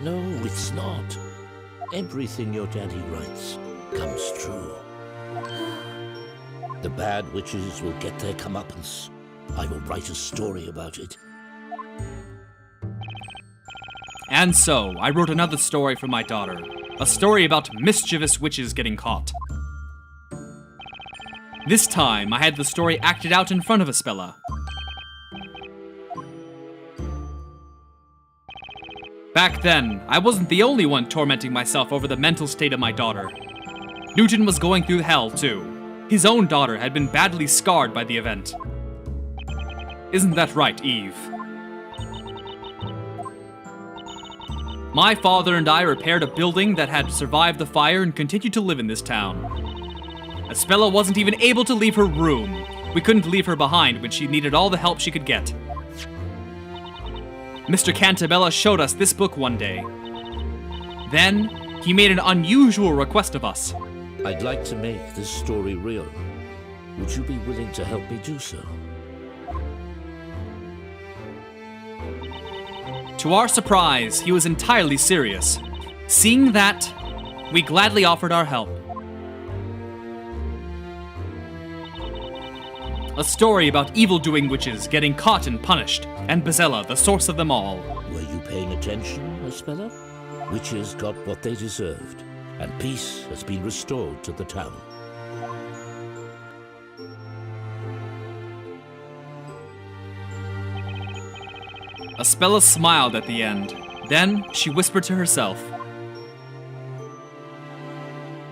No, it's not. Everything your daddy writes comes true. The bad witches will get their comeuppance. I will write a story about it. And so, I wrote another story for my daughter. A story about mischievous witches getting caught. This time, I had the story acted out in front of Espella. Back then, I wasn't the only one tormenting myself over the mental state of my daughter. Newton was going through hell, too. His own daughter had been badly scarred by the event. Isn't that right, Eve? My father and I repaired a building that had survived the fire and continued to live in this town. Espella wasn't even able to leave her room. We couldn't leave her behind when she needed all the help she could get. Mr. Cantabella showed us this book one day. Then, he made an unusual request of us. I'd like to make this story real. Would you be willing to help me do so? To our surprise, he was entirely serious. Seeing that, we gladly offered our help. A story about evil-doing witches getting caught and punished, and Bezella, the source of them all. Were you paying attention, Espella? Witches got what they deserved, and peace has been restored to the town. Espella smiled at the end. Then, she whispered to herself.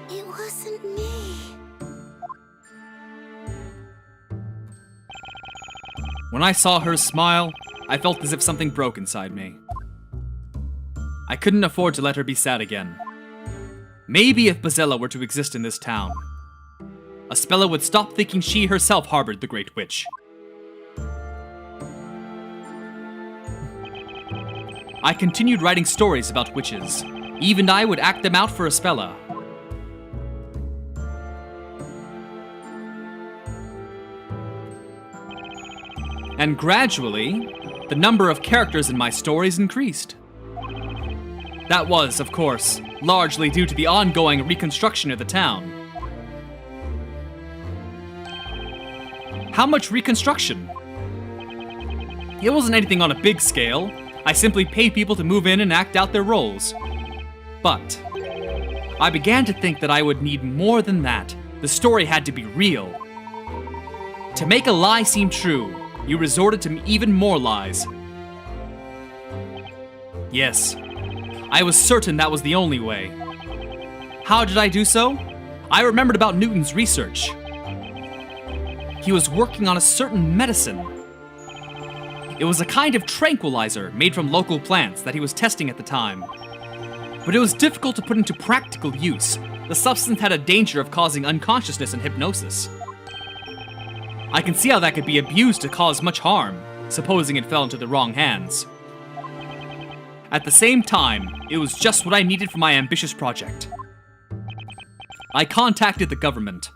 It wasn't me. When I saw her smile, I felt as if something broke inside me. I couldn't afford to let her be sad again. Maybe if Bezella were to exist in this town, Espella would stop thinking she herself harbored the Great Witch. I continued writing stories about witches. Eve and I would act them out for Espella. And gradually, the number of characters in my stories increased. That was, of course, largely due to the ongoing reconstruction of the town. How much reconstruction? It wasn't anything on a big scale. I simply paid people to move in and act out their roles. But I began to think that I would need more than that. The story had to be real. To make a lie seem true, you resorted to even more lies. Yes, I was certain that was the only way. How did I do so? I remembered about Newton's research. He was working on a certain medicine. It was a kind of tranquilizer made from local plants that he was testing at the time. But it was difficult to put into practical use. The substance had a danger of causing unconsciousness and hypnosis. I can see how that could be abused to cause much harm, supposing it fell into the wrong hands. At the same time, it was just what I needed for my ambitious project. I contacted the government,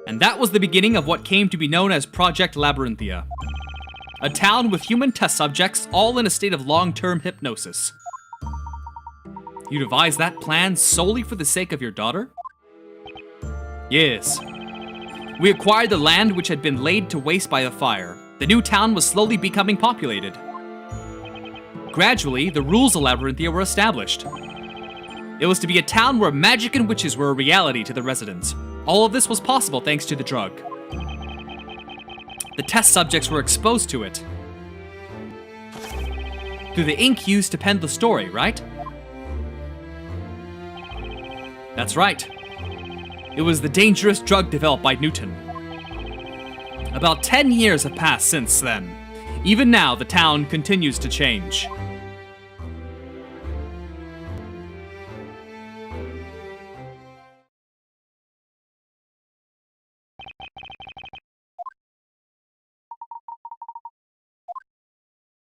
and that was the beginning of what came to be known as Project Labyrinthia. A town with human test subjects all in a state of long-term hypnosis. You devised that plan solely for the sake of your daughter? Yes. We acquired the land which had been laid to waste by the fire. The new town was slowly becoming populated. Gradually, the rules of Labyrinthia were established. It was to be a town where magic and witches were a reality to the residents. All of this was possible thanks to the drug. The test subjects were exposed to it. Through the ink used to pen the story, right? That's right. It was the dangerous drug developed by Newton. About 10 years have passed since then. Even now, the town continues to change.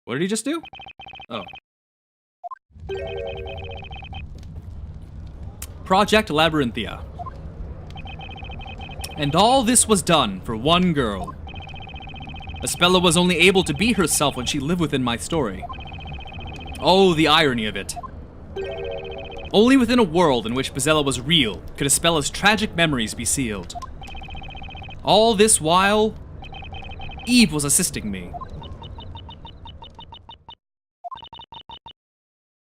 What did he just do? Oh. Project Labyrinthia. And all this was done for one girl. Espella was only able to be herself when she lived within my story. Oh, the irony of it. Only within a world in which Bezella was real could Aspella's tragic memories be sealed. All this while, Eve was assisting me.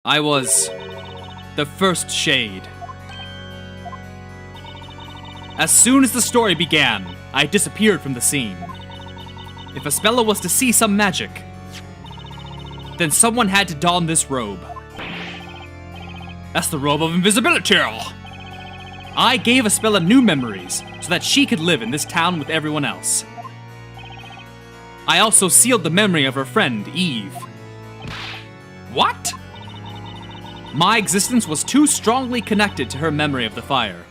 I was the first shade. As soon as the story began, I disappeared from the scene. If Aspella was to see some magic, then someone had to don this robe. That's the robe of invisibility. I gave Aspella new memories so that she could live in this town with everyone else. I also sealed the memory of her friend, Eve. What? My existence was too strongly connected to her memory of the fire.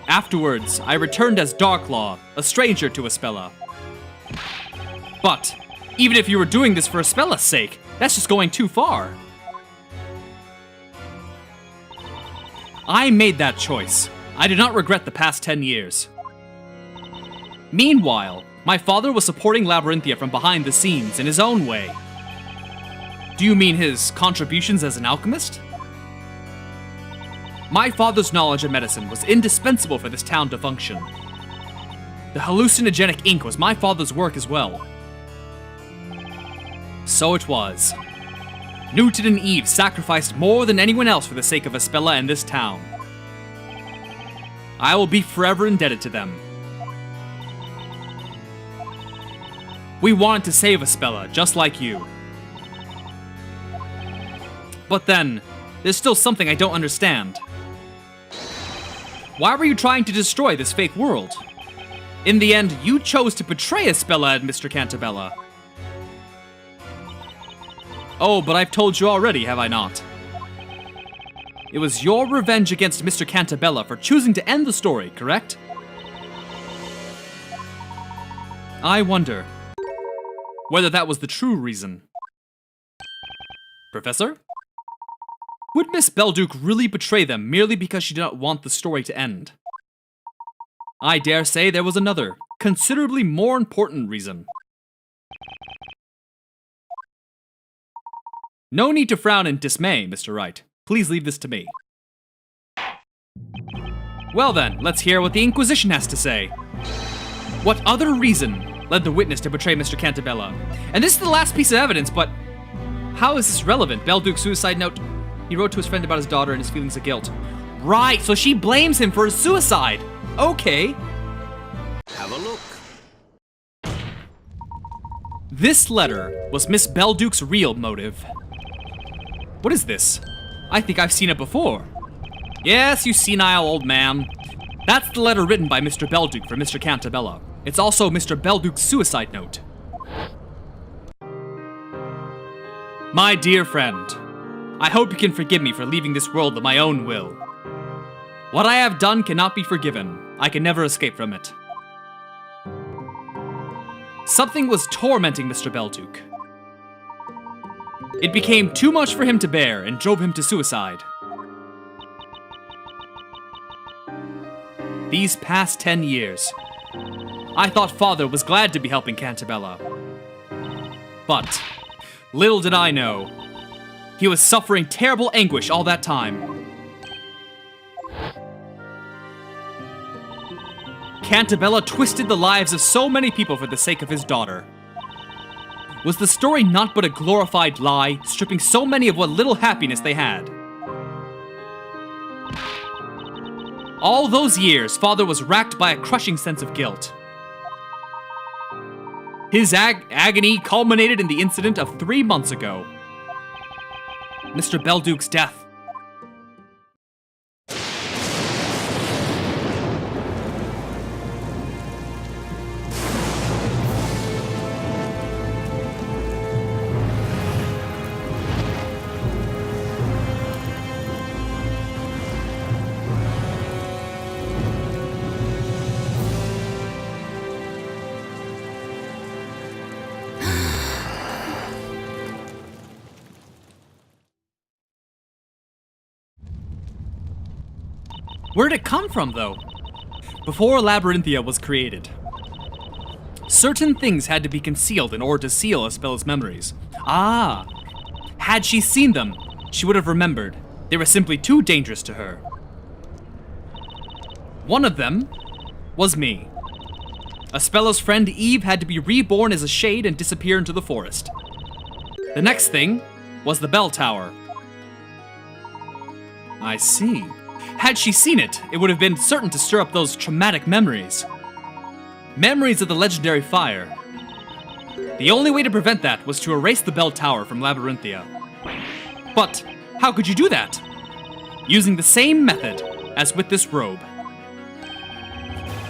Afterwards, I returned as Darklaw, a stranger to Aspella. But, even if you were doing this for Aspella's sake, that's just going too far. I made that choice. I do not regret the past 10 years. Meanwhile, my father was supporting Labyrinthia from behind the scenes in his own way. Do you mean his contributions as an alchemist? My father's knowledge of medicine was indispensable for this town to function. The hallucinogenic ink was my father's work as well. So it was. Newton and Eve sacrificed more than anyone else for the sake of Aspella and this town. I will be forever indebted to them. We wanted to save Aspella, just like you. But then, there's still something I don't understand. Why were you trying to destroy this fake world? In the end, you chose to betray Aspella and Mr. Cantabella. Oh, but I've told you already, have I not? It was your revenge against Mr. Cantabella for choosing to end the story, correct? I wonder whether that was the true reason. Professor? Would Miss Belduke really betray them merely because she did not want the story to end? I dare say there was another, considerably more important reason. No need to frown in dismay, Mr. Wright. Please leave this to me. Well then, let's hear what the Inquisition has to say. What other reason led the witness to betray Mr. Cantabella? And this is the last piece of evidence, but how is this relevant? Belduke's suicide note. He wrote to his friend about his daughter and his feelings of guilt. Right, so she blames him for his suicide. Okay. Have a look. This letter was Miss Belduke's real motive. What is this? I think I've seen it before. Yes, you senile old man. That's the letter written by Mr. Belduke for Mr. Cantabella. It's also Mr. Belduke's suicide note. My dear friend, I hope you can forgive me for leaving this world of my own will. What I have done cannot be forgiven. I can never escape from it. Something was tormenting Mr. Belduke. It became too much for him to bear and drove him to suicide. These past 10 years, I thought Father was glad to be helping Cantabella. But, little did I know, he was suffering terrible anguish all that time. Cantabella twisted the lives of so many people for the sake of his daughter. Was the story not but a glorified lie, stripping so many of what little happiness they had? All those years, Father was racked by a crushing sense of guilt. His agony culminated in the incident of 3 months ago. Mr. Belduke's death. Where did it come from, though? Before Labyrinthia was created, certain things had to be concealed in order to seal Aspella's memories. Ah! Had she seen them, she would have remembered. They were simply too dangerous to her. One of them was me. Aspella's friend Eve had to be reborn as a shade and disappear into the forest. The next thing was the bell tower. I see. Had she seen it, it would have been certain to stir up those traumatic memories. Memories of the legendary fire. The only way to prevent that was to erase the bell tower from Labyrinthia. But how could you do that? Using the same method as with this robe.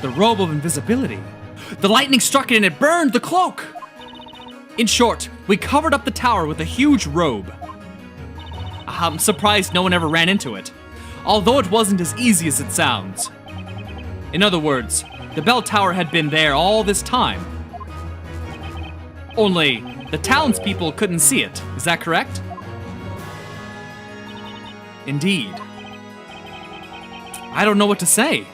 The robe of invisibility. The lightning struck it and it burned the cloak! In short, we covered up the tower with a huge robe. I'm surprised no one ever ran into it, although it wasn't as easy as it sounds. In other words, the bell tower had been there all this time. Only, the townspeople couldn't see it, is that correct? Indeed. I don't know what to say.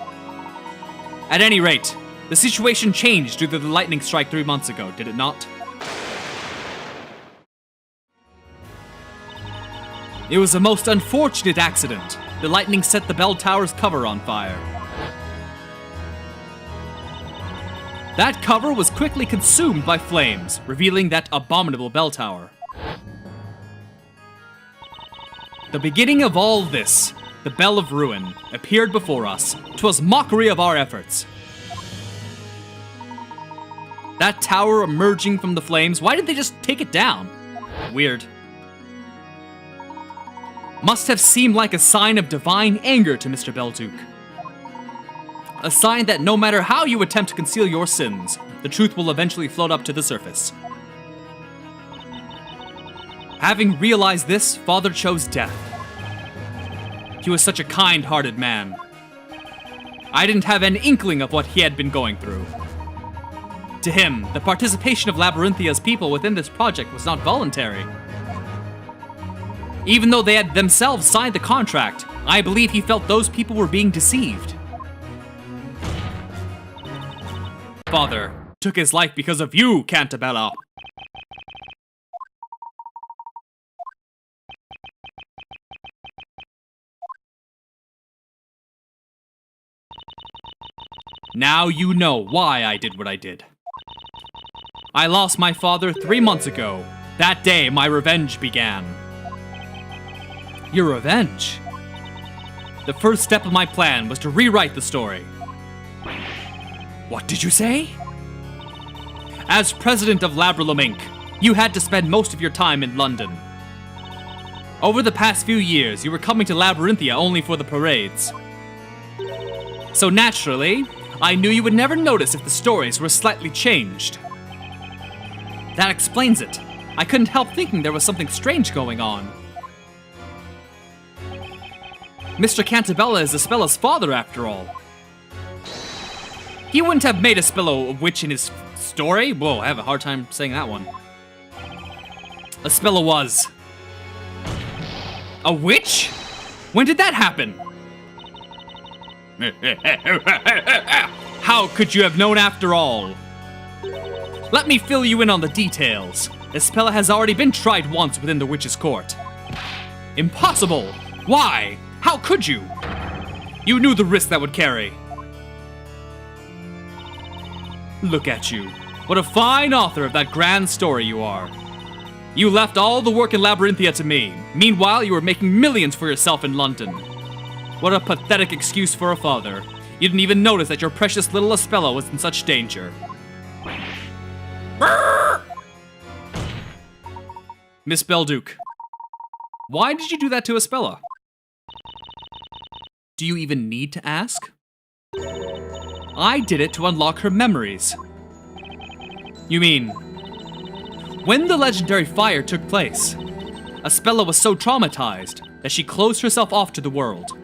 At any rate, the situation changed due to the lightning strike 3 months ago, did it not? It was a most unfortunate accident. The lightning set the bell tower's cover on fire. That cover was quickly consumed by flames, revealing that abominable bell tower. The beginning of all this, the Bell of Ruin, appeared before us. 'Twas mockery of our efforts. That tower emerging from the flames, why didn't they just take it down? Weird. Must have seemed like a sign of divine anger to Mr. Belduke. A sign that no matter how you attempt to conceal your sins, the truth will eventually float up to the surface. Having realized this, Father chose death. He was such a kind-hearted man. I didn't have an inkling of what he had been going through. To him, the participation of Labyrinthia's people within this project was not voluntary. Even though they had themselves signed the contract, I believe he felt those people were being deceived. Father took his life because of you, Cantabella. Now you know why I did what I did. I lost my father 3 months ago. That day, my revenge began. Your revenge? The first step of my plan was to rewrite the story. What did you say? As president of Labyrinthia Inc., you had to spend most of your time in London. Over the past few years, you were coming to Labyrinthia only for the parades. So naturally, I knew you would never notice if the stories were slightly changed. That explains it. I couldn't help thinking there was something strange going on. Mr. Cantabella is Aspella's father, after all. He wouldn't have made Aspella a witch in his story? Whoa, I have a hard time saying that one. Aspella was. A witch? When did that happen? How could you have known after all? Let me fill you in on the details. Aspella has already been tried once within the witch's court. Impossible! Why? How could you? You knew the risk that would carry. Look at you. What a fine author of that grand story you are. You left all the work in Labyrinthia to me. Meanwhile, you were making millions for yourself in London. What a pathetic excuse for a father. You didn't even notice that your precious little Aspella was in such danger. Miss Belduke, why did you do that to Aspella? Do you even need to ask? I did it to unlock her memories. You mean, when the legendary fire took place, Aspella was so traumatized that she closed herself off to the world.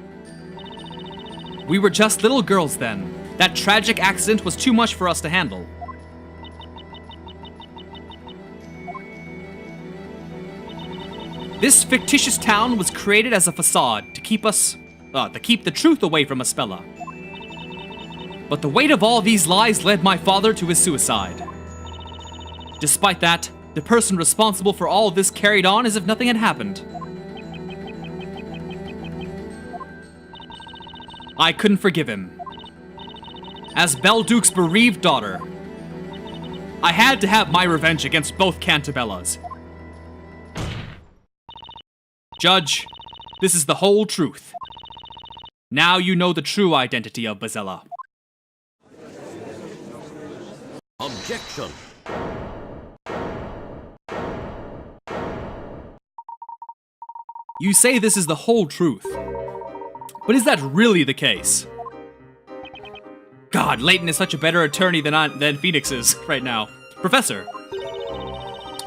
We were just little girls then. That tragic accident was too much for us to handle. This fictitious town was created as a facade to keep the truth away from Aspella. But the weight of all these lies led my father to his suicide. Despite that, the person responsible for all of this carried on as if nothing had happened. I couldn't forgive him. As Belduke's bereaved daughter, I had to have my revenge against both Cantabellas. Judge, this is the whole truth. Now you know the true identity of Bazella. Objection. You say this is the whole truth. But is that really the case? God, Layton is such a better attorney than Phoenix is right now. Professor,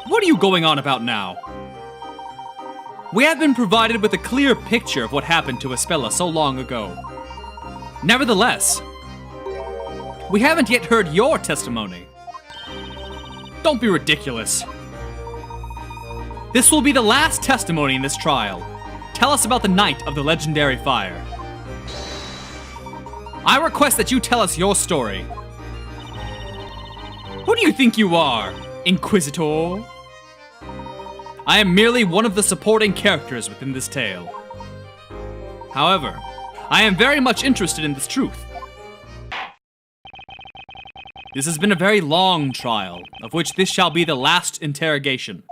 what are you going on about now? We have been provided with a clear picture of what happened to Espella so long ago. Nevertheless, we haven't yet heard your testimony. Don't be ridiculous. This will be the last testimony in this trial. Tell us about the night of the legendary fire. I request that you tell us your story. Who do you think you are, Inquisitor? I am merely one of the supporting characters within this tale. However, I am very much interested in this truth. This has been a very long trial, of which this shall be the last interrogation.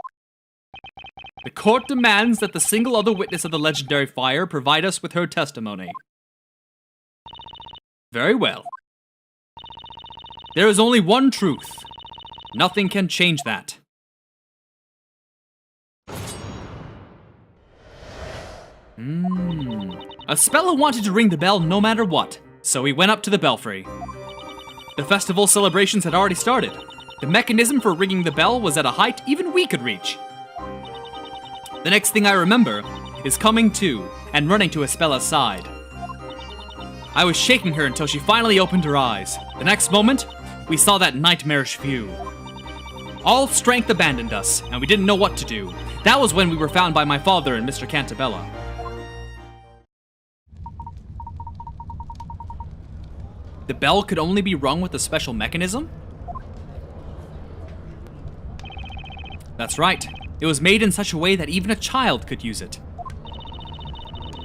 The court demands that the single other witness of the legendary fire provide us with her testimony. Very well. There is only one truth. Nothing can change that. Espella wanted to ring the bell no matter what, so he went up to the belfry. The festival celebrations had already started. The mechanism for ringing the bell was at a height even we could reach. The next thing I remember is coming to and running to Espella's side. I was shaking her until she finally opened her eyes. The next moment, we saw that nightmarish view. All strength abandoned us, and we didn't know what to do. That was when we were found by my father and Mr. Cantabella. The bell could only be rung with a special mechanism? That's right. It was made in such a way that even a child could use it.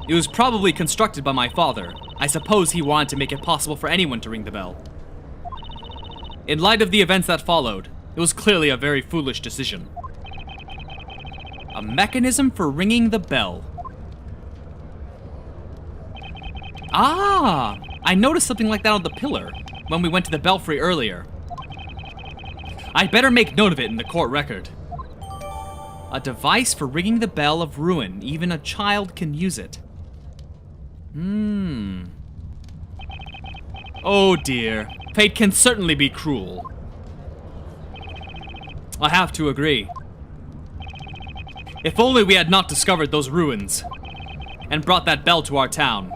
It was probably constructed by my father. I suppose he wanted to make it possible for anyone to ring the bell. In light of the events that followed, it was clearly a very foolish decision. A mechanism for ringing the bell. Ah! I noticed something like that on the pillar when we went to the belfry earlier. I'd better make note of it in the court record. A device for ringing the bell of ruin. Even a child can use it. Oh dear. Fate can certainly be cruel. I have to agree. If only we had not discovered those ruins and brought that bell to our town.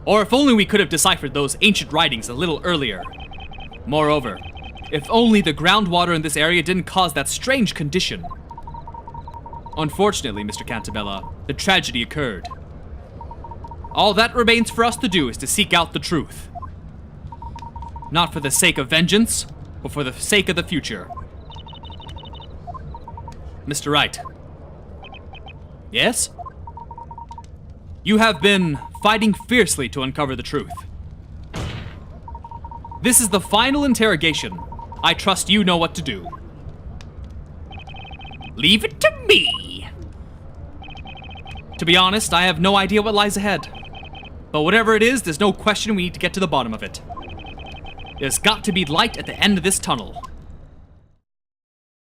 Or if only we could have deciphered those ancient writings a little earlier. Moreover, if only the groundwater in this area didn't cause that strange condition. Unfortunately, Mr. Cantabella, the tragedy occurred. All that remains for us to do is to seek out the truth. Not for the sake of vengeance, but for the sake of the future. Mr. Wright. Yes? You have been fighting fiercely to uncover the truth. This is the final interrogation. I trust you know what to do. Leave it to me! To be honest, I have no idea what lies ahead. But whatever it is, there's no question we need to get to the bottom of it. There's got to be light at the end of this tunnel.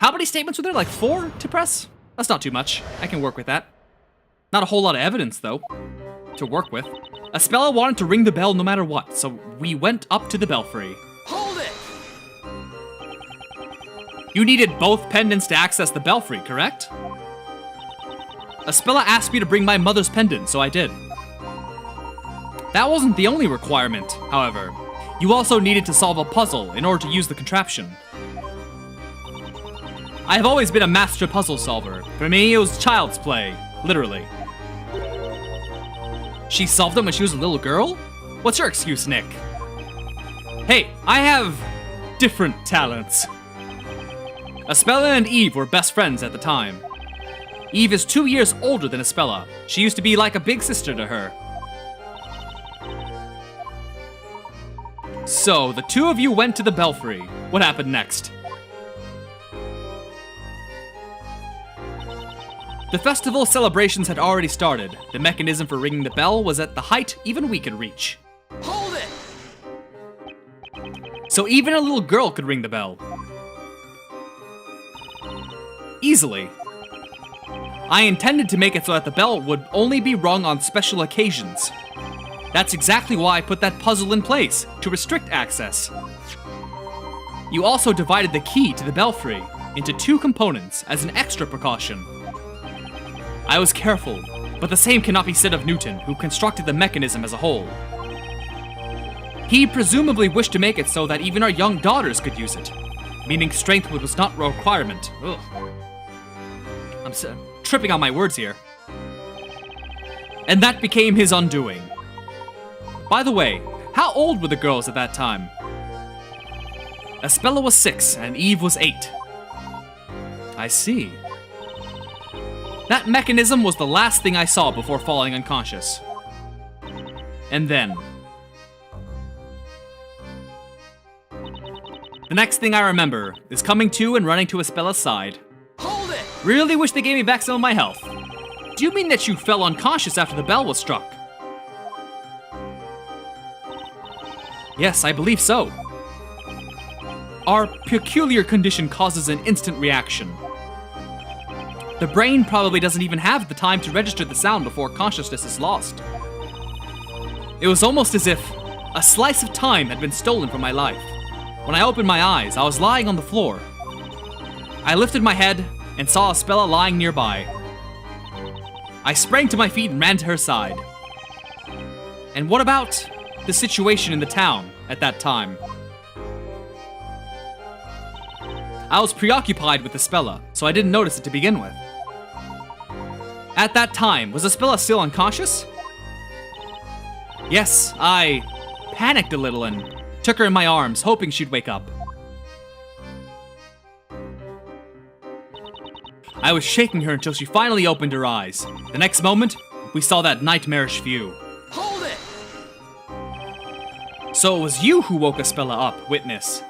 How many statements were there? Like 4 to press? That's not too much. I can work with that. Not a whole lot of evidence, though, to work with. Espella wanted to ring the bell no matter what, so we went up to the belfry. Hold it! You needed both pendants to access the belfry, correct? Espella asked me to bring my mother's pendant, so I did. That wasn't the only requirement, however. You also needed to solve a puzzle in order to use the contraption. I have always been a master puzzle solver. For me, it was child's play, literally. She solved them when she was a little girl? What's your excuse, Nick? Hey, I have different talents. Espella and Eve were best friends at the time. Eve is 2 years older than Espella. She used to be like a big sister to her. So, the two of you went to the belfry. What happened next? The festival celebrations had already started. The mechanism for ringing the bell was at the height even we could reach. Hold it! So even a little girl could ring the bell. Easily. I intended to make it so that the bell would only be rung on special occasions. That's exactly why I put that puzzle in place, to restrict access. You also divided the key to the belfry into two components as an extra precaution. I was careful, but the same cannot be said of Newton, who constructed the mechanism as a whole. He presumably wished to make it so that even our young daughters could use it, meaning strength was not a requirement. Ugh. I'm tripping on my words here. And that became his undoing. By the way, how old were the girls at that time? Espella was 6 and Eve was 8. I see. That mechanism was the last thing I saw before falling unconscious. And then... the next thing I remember is coming to and running to Espella's side. Hold it! Really wish they gave me back some of my health. Do you mean that you fell unconscious after the bell was struck? Yes, I believe so. Our peculiar condition causes an instant reaction. The brain probably doesn't even have the time to register the sound before consciousness is lost. It was almost as if a slice of time had been stolen from my life. When I opened my eyes, I was lying on the floor. I lifted my head and saw Espella lying nearby. I sprang to my feet and ran to her side. And what about the situation in the town at that time? I was preoccupied with Espella, so I didn't notice it to begin with. At that time, was Espella still unconscious? Yes, I panicked a little and took her in my arms, hoping she'd wake up. I was shaking her until she finally opened her eyes. The next moment, we saw that nightmarish view. Hold it! So it was you who woke Espella up, witness.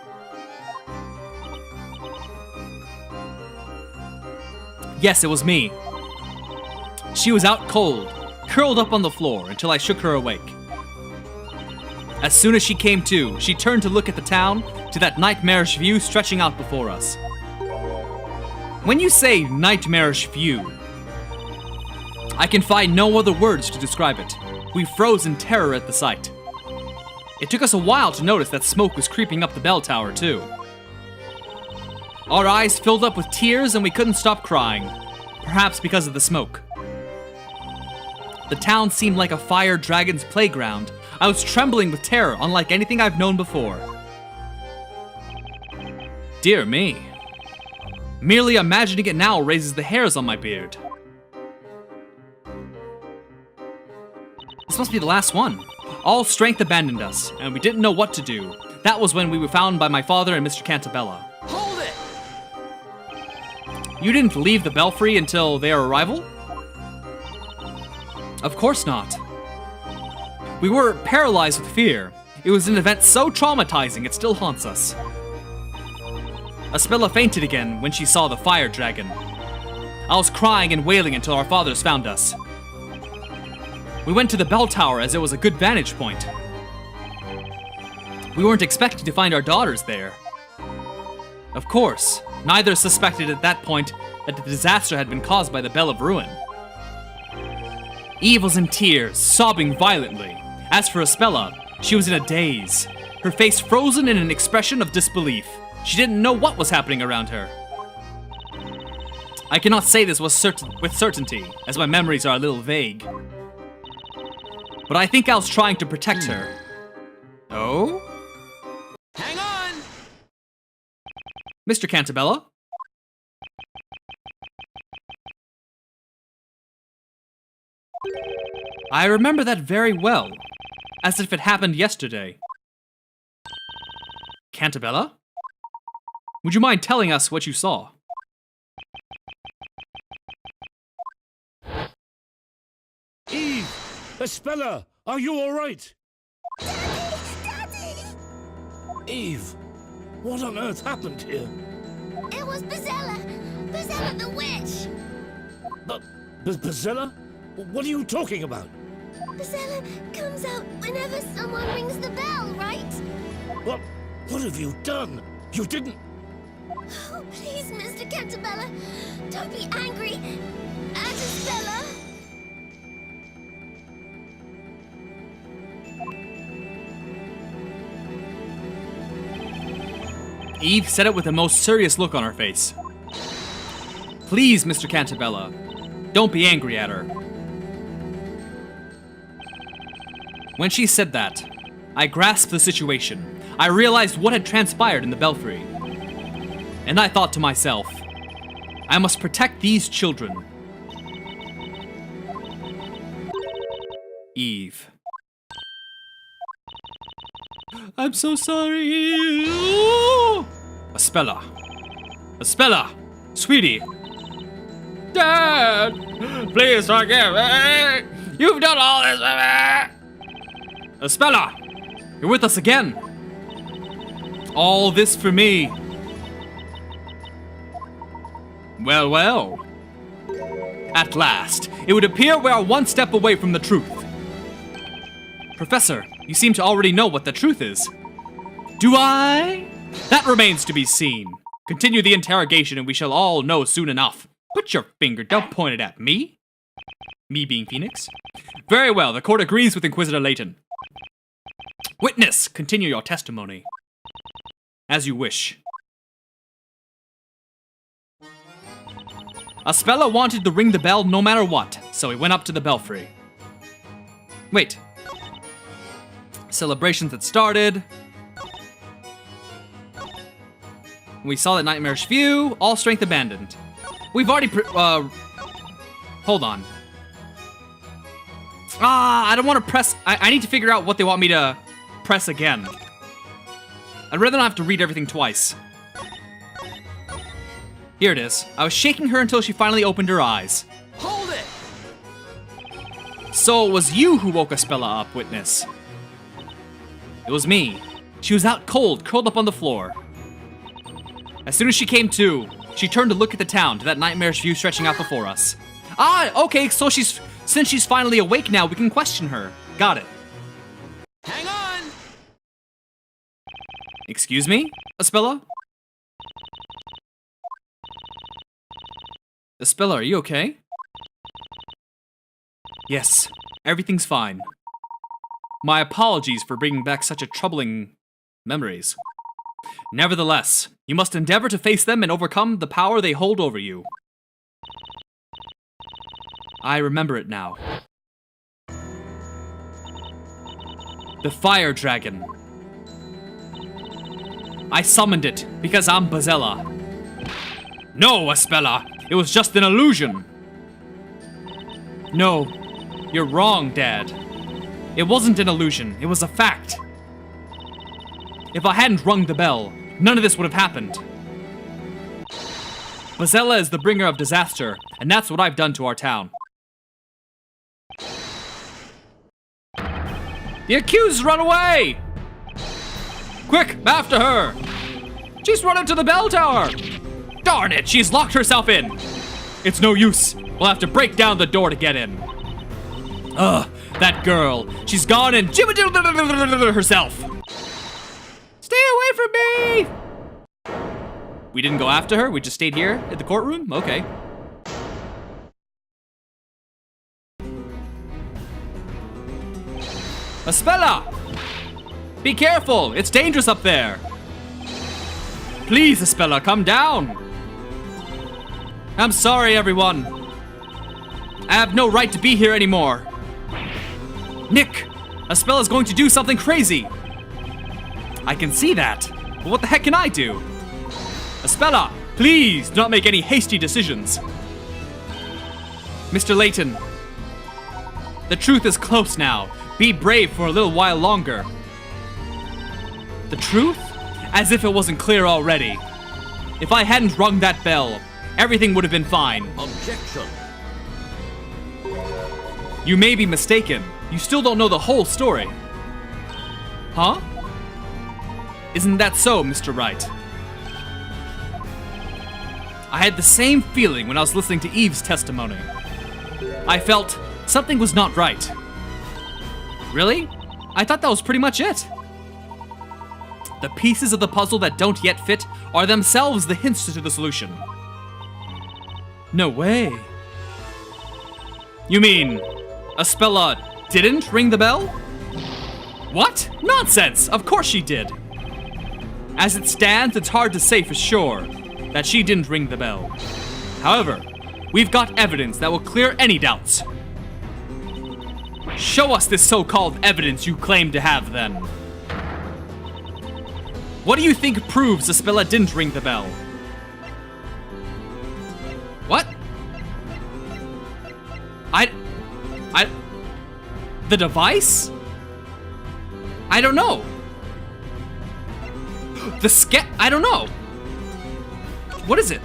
Yes, it was me. She was out cold, curled up on the floor until I shook her awake. As soon as she came to, she turned to look at the town, to that nightmarish view stretching out before us. When you say nightmarish view, I can find no other words to describe it. We froze in terror at the sight. It took us a while to notice that smoke was creeping up the bell tower, too. Our eyes filled up with tears and we couldn't stop crying, perhaps because of the smoke. The town seemed like a fire dragon's playground. I was trembling with terror, unlike anything I've known before. Dear me. Merely imagining it now raises the hairs on my beard. This must be the last one. All strength abandoned us, and we didn't know what to do. That was when we were found by my father and Mr. Cantabella. Hold it! You didn't leave the belfry until their arrival? Of course not. We were paralyzed with fear. It was an event so traumatizing it still haunts us. Espella fainted again when she saw the fire dragon. I was crying and wailing until our fathers found us. We went to the bell tower as it was a good vantage point. We weren't expecting to find our daughters there. Of course, neither suspected at that point that the disaster had been caused by the Bell of Ruin. Eve was in tears, sobbing violently. As for Espella, she was in a daze, her face frozen in an expression of disbelief. She didn't know what was happening around her. I cannot say this with certainty, as my memories are a little vague. But I think I was trying to protect her. Oh? Hang on! Mr. Cantabella? I remember that very well, as if it happened yesterday. Cantabella? Would you mind telling us what you saw? Eve! Espella! Are you alright? Daddy! Eve, what on earth happened here? It was Bazella! Bazella the witch! But, Bazella? What are you talking about? Bazella comes out whenever someone rings the bell, right? What have you done? You didn't... Oh, please, Mr. Cantabella, don't be angry at Isabella. Eve said it with the most serious look on her face. Please, Mr. Cantabella, don't be angry at her. When she said that, I grasped the situation. I realized what had transpired in the belfry. And I thought to myself, I must protect these children. Eve. I'm so sorry, Eve. Aspella. Aspella! Sweetie! Dad! Please forgive me! You've done all this for me! Aspella! You're with us again! All this for me! Well, well. At last, it would appear we are one step away from the truth. Professor, you seem to already know what the truth is. Do I? That remains to be seen. Continue the interrogation and we shall all know soon enough. Put your finger, don't point it at me. Me being Phoenix? Very well, the court agrees with Inquisitor Layton. Witness, continue your testimony. As you wish. Aspella wanted to ring the bell no matter what, so he went up to the belfry. Wait. Celebrations had started. We saw that nightmarish view, all strength abandoned. We've already hold on. I don't want to press, I need to figure out what they want me to press again. I'd rather not have to read everything twice. Here it is. I was shaking her until she finally opened her eyes. Hold it! So it was you who woke Aspella up, witness. It was me. She was out cold, curled up on the floor. As soon as she came to, she turned to look at the town, to that nightmarish view stretching out before us. Okay, so since she's finally awake now, we can question her. Got it. Hang on! Excuse me, Aspella? Aspella, are you okay? Yes, everything's fine. My apologies for bringing back such a troubling memories. Nevertheless, you must endeavor to face them and overcome the power they hold over you. I remember it now. The fire dragon. I summoned it because I'm Bazella. No, Aspella, it was just an illusion. No, you're wrong, Dad. It wasn't an illusion, it was a fact. If I hadn't rung the bell, none of this would have happened. Bazella is the bringer of disaster, and that's what I've done to our town. The accused run away! Quick, after her! She's run into the bell tower! Darn it, she's locked herself in! It's no use. We'll have to break down the door to get in. Ugh, that girl. She's gone and jibba herself. Stay away from me! We didn't go after her? We just stayed here at the courtroom? Okay. Aspella! Be careful! It's dangerous up there! Please, Aspella, come down! I'm sorry, everyone. I have no right to be here anymore. Nick! Aspella's going to do something crazy! I can see that, but what the heck can I do? Aspella, please do not make any hasty decisions. Mr. Layton, the truth is close now. Be brave for a little while longer. The truth? As if it wasn't clear already. If I hadn't rung that bell, everything would have been fine. Objection. You may be mistaken. You still don't know the whole story. Huh? Isn't that so, Mr. Wright? I had the same feeling when I was listening to Eve's testimony. I felt something was not right. Really? I thought that was pretty much it. The pieces of the puzzle that don't yet fit are themselves the hints to the solution. No way. You mean, Aspella didn't ring the bell? What? Nonsense! Of course she did. As it stands, it's hard to say for sure that she didn't ring the bell. However, we've got evidence that will clear any doubts. Show us this so-called evidence you claim to have, then. What do you think proves Aspella didn't ring the bell? What? The device? I don't know. I don't know. What is it?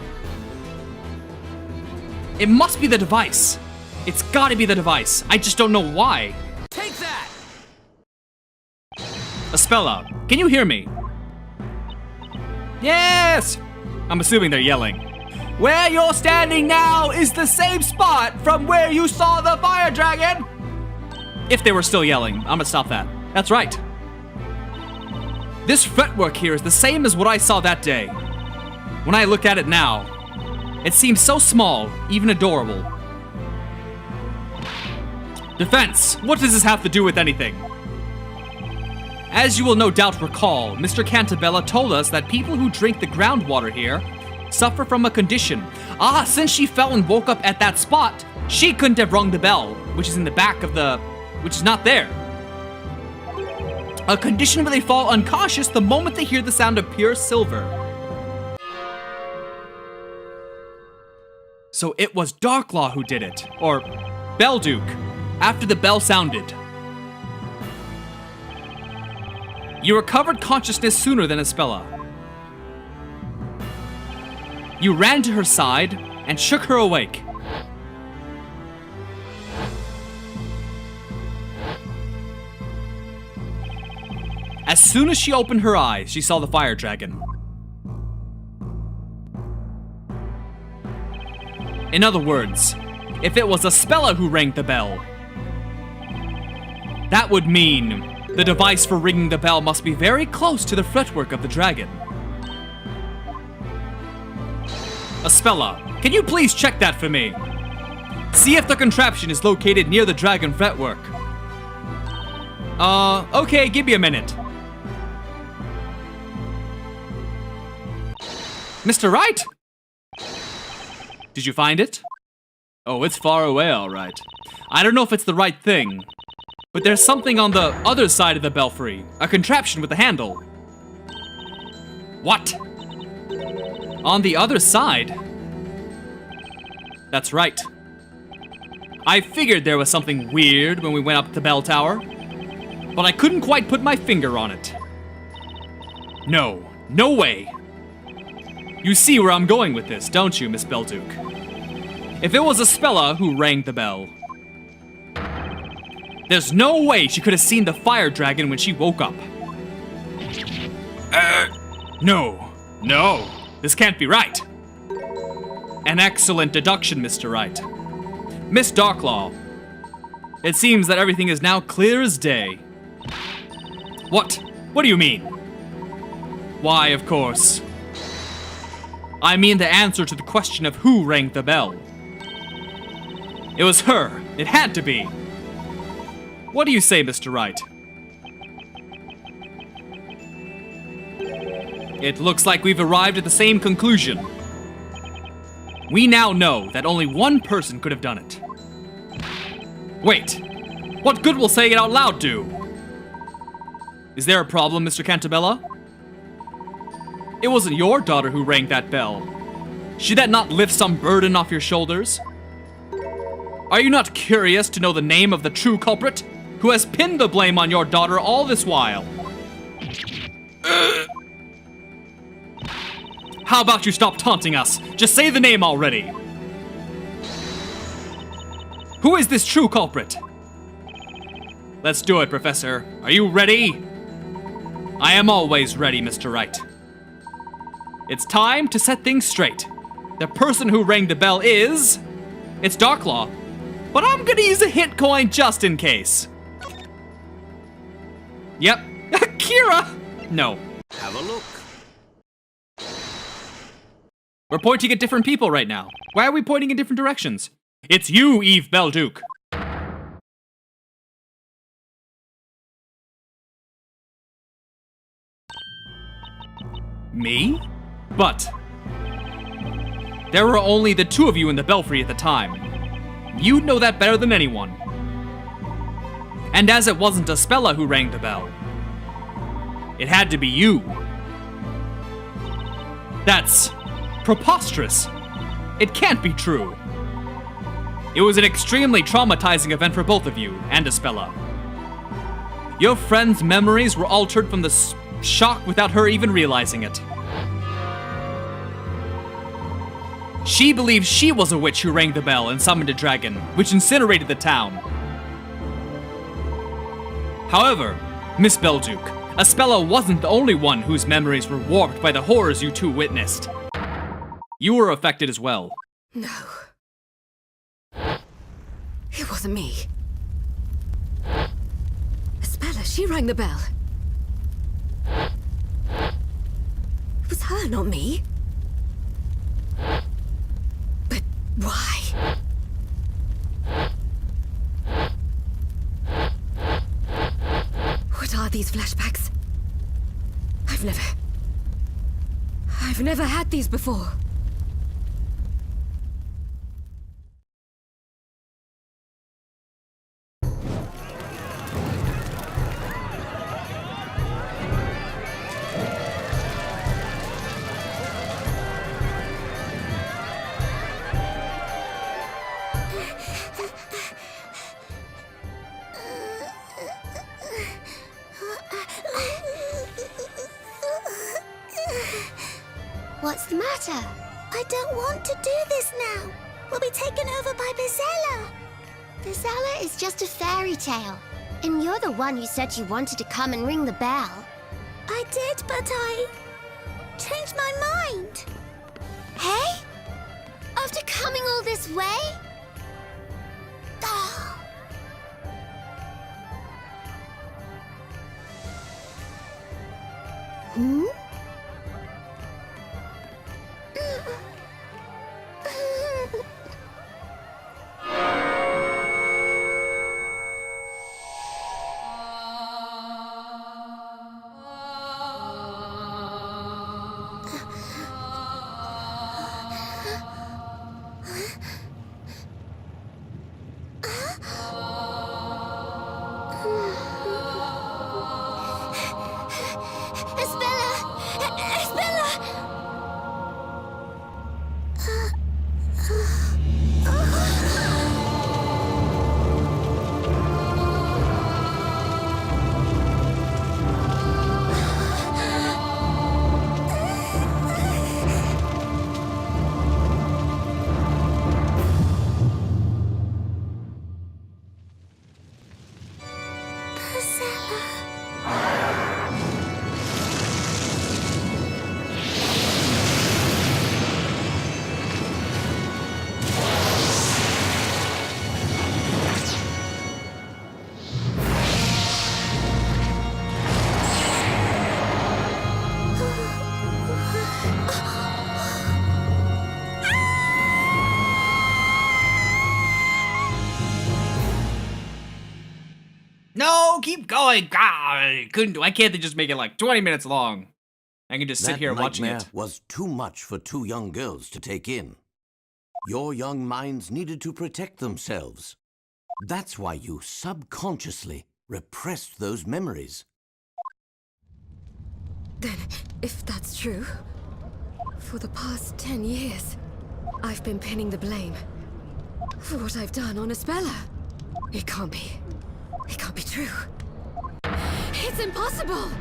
It must be the device. It's gotta be the device. I just don't know why. Take that! Aspella, can you hear me? Yes! I'm assuming they're yelling. Where you're standing now is the same spot from where you saw the fire dragon! If they were still yelling, I'm gonna stop that. That's right. This fretwork here is the same as what I saw that day. When I look at it now, it seems so small, even adorable. Defense, what does this have to do with anything? As you will no doubt recall, Mr. Cantabella told us that people who drink the groundwater here suffer from a condition. Since she fell and woke up at that spot, she couldn't have rung the bell, which is in the back of which is not there. A condition where they fall unconscious the moment they hear the sound of pure silver. So it was Darklaw who did it, or Belduke, after the bell sounded. You recovered consciousness sooner than Aspella. You ran to her side and shook her awake. As soon as she opened her eyes, she saw the fire dragon. In other words, if it was Aspella who rang the bell, that would mean the device for ringing the bell must be very close to the fretwork of the dragon. Aspella, can you please check that for me? See if the contraption is located near the dragon fretwork. Okay, give me a minute. Mr. Wright? Did you find it? Oh, it's far away, all right. I don't know if it's the right thing, but there's something on the other side of the belfry, a contraption with a handle. What? On the other side? That's right. I figured there was something weird when we went up the bell tower, but I couldn't quite put my finger on it. No way. You see where I'm going with this, don't you, Miss Belduke? If it was Aspella who rang the bell, there's no way she could have seen the fire dragon when she woke up. No, this can't be right. An excellent deduction, Mr. Wright. Miss Darklaw, it seems that everything is now clear as day. What do you mean? Why, of course. I mean the answer to the question of who rang the bell. It was her. It had to be. What do you say, Mr. Wright? It looks like we've arrived at the same conclusion. We now know that only one person could have done it. Wait, what good will saying it out loud do? Is there a problem, Mr. Cantabella? It wasn't your daughter who rang that bell. Should that not lift some burden off your shoulders? Are you not curious to know the name of the true culprit who has pinned the blame on your daughter all this while? How about you stop taunting us? Just say the name already. Who is this true culprit? Let's do it, Professor. Are you ready? I am always ready, Mr. Wright. It's time to set things straight. The person who rang the bell is... It's Darklaw. But I'm gonna use a hint coin just in case. Yep. Kira! No. Have a look. We're pointing at different people right now. Why are we pointing in different directions? It's you, Eve Belduke. Me? But there were only the two of you in the belfry at the time. You'd know that better than anyone. And as it wasn't Aspella who rang the bell, it had to be you. That's preposterous. It can't be true. It was an extremely traumatizing event for both of you and Aspella. Your friend's memories were altered from the shock without her even realizing it. She believed she was a witch who rang the bell and summoned a dragon, which incinerated the town. However, Miss Belduke, Aspella wasn't the only one whose memories were warped by the horrors you two witnessed. You were affected as well. No. It wasn't me. Aspella, she rang the bell. It was her, not me. But why? What are these flashbacks? I've never had these before. What's the matter? I don't want to do this now. We'll be taken over by Bizella. Bizella is just a fairy tale. And you're the one who said you wanted to come and ring the bell. I did, but I changed my mind. Hey? After coming all this way? Oh. Hmm? No, keep going. God, why can't they just make it like 20 minutes long? I can just sit here watching it. That nightmare was too much for two young girls to take in. Your young minds needed to protect themselves. That's why you subconsciously repressed those memories. Then, if that's true, for the past 10 years, I've been pinning the blame for what I've done on Aspella. It can't be. It can't be true. It's impossible!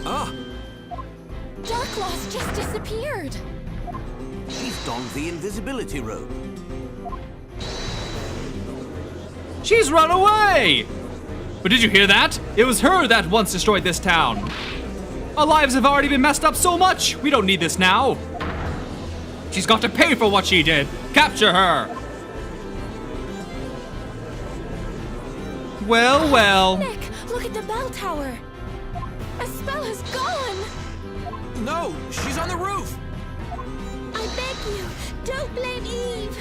Ah! Darklaw's just disappeared. She's donned the invisibility robe. She's run away! But did you hear that? It was her that once destroyed this town. Our lives have already been messed up so much. We don't need this now. She's got to pay for what she did. Capture her. Well, well. Nick, look at the bell tower. Espella's gone. No, she's on the roof. I beg you, don't blame Eve.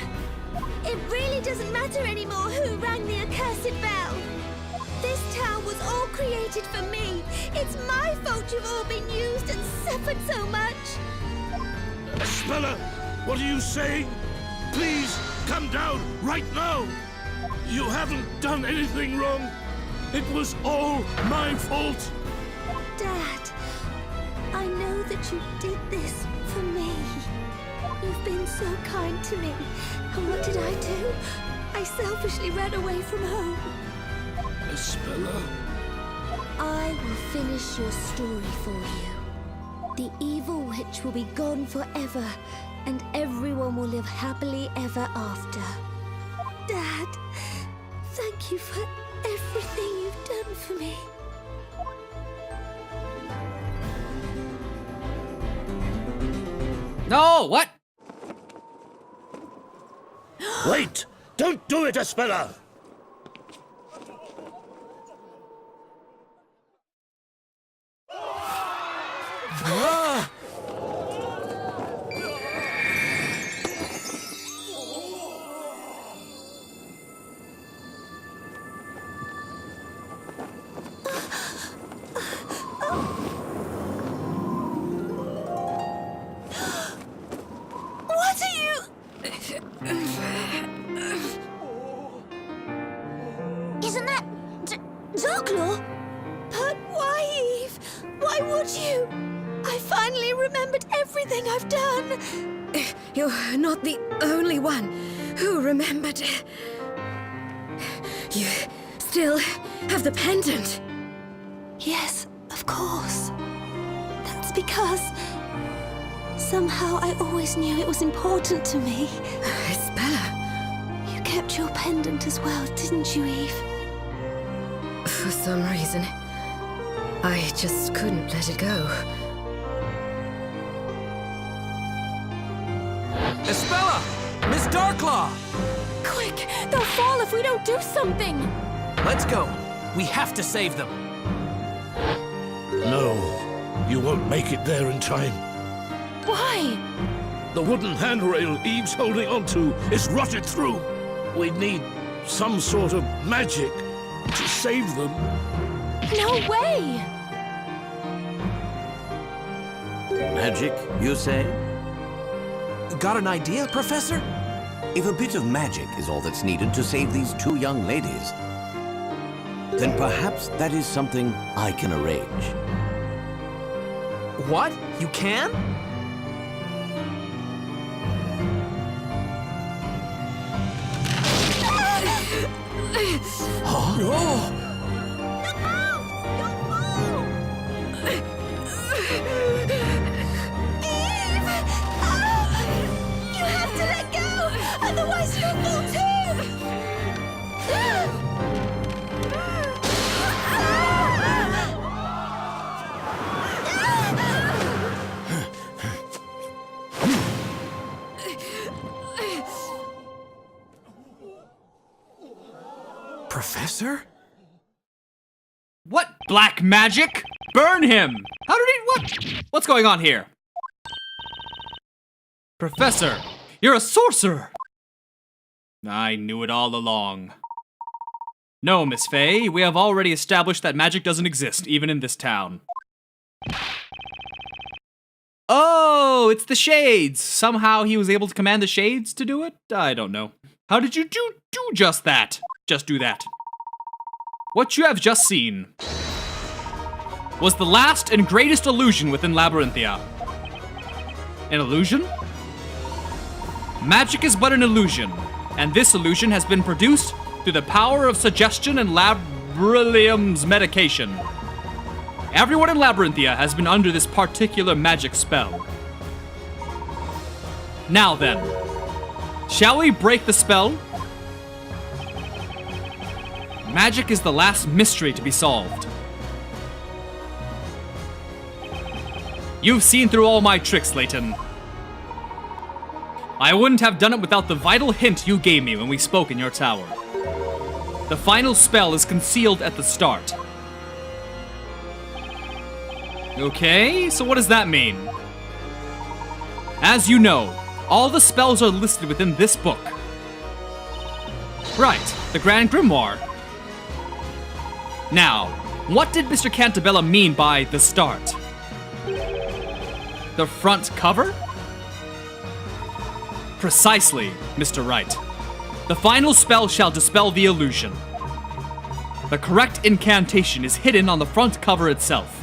It really doesn't matter anymore who rang the accursed bell. This town was all created for me. It's my fault you've all been used and suffered so much. Espella, what are you saying? Please, come down right now. You haven't done anything wrong. It was all my fault. Dad, I know that you did this for me. You've been so kind to me. And what did I do? I selfishly ran away from home. Espella? I will finish your story for you. The evil witch will be gone forever, and everyone will live happily ever after. Dad, thank you for everything you've done for me. No, what? Wait! Don't do it, Espella! What are you? Isn't that Darklaw? But why, Eve? Why would you? I finally remembered everything I've done. You're not the only one who remembered. You still have the pendant. Yes, of course. That's because somehow I always knew it was important to me. Espella, You kept your pendant as well, didn't you, Eve? for some reason, I just couldn't let it go. Espella! Miss Darklaw! Quick! They'll fall if we don't do something! Let's go. We have to save them. No, you won't make it there in time. Why? The wooden handrail Eve's holding onto is rotted through. We need some sort of magic to save them. No way! Magic, you say? Got an idea, Professor? If a bit of magic is all that's needed to save these two young ladies, then perhaps that is something I can arrange. What? You can? Oh! You have to let go! Otherwise you'll fall too! Professor? What black magic? Burn him! How did he, what? What's going on here? Professor, you're a sorcerer! I knew it all along. No, Miss Fey, we have already established that magic doesn't exist, even in this town. Oh, it's the shades! Somehow he was able to command the shades to do it? I don't know. How did you do just that? Just do that. What you have just seen was the last and greatest illusion within Labyrinthia. An illusion? Magic is but an illusion, and this illusion has been produced through the power of suggestion and Labyrinthian's medication. Everyone in Labyrinthia has been under this particular magic spell. Now then, shall we break the spell? Magic is the last mystery to be solved. You've seen through all my tricks, Layton. I wouldn't have done it without the vital hint you gave me when we spoke in your tower. The final spell is concealed at the start. Okay, so what does that mean? As you know, all the spells are listed within this book. Right, the Grand Grimoire. Now, what did Mr. Cantabella mean by the start? The front cover? Precisely, Mr. Wright. The final spell shall dispel the illusion. The correct incantation is hidden on the front cover itself.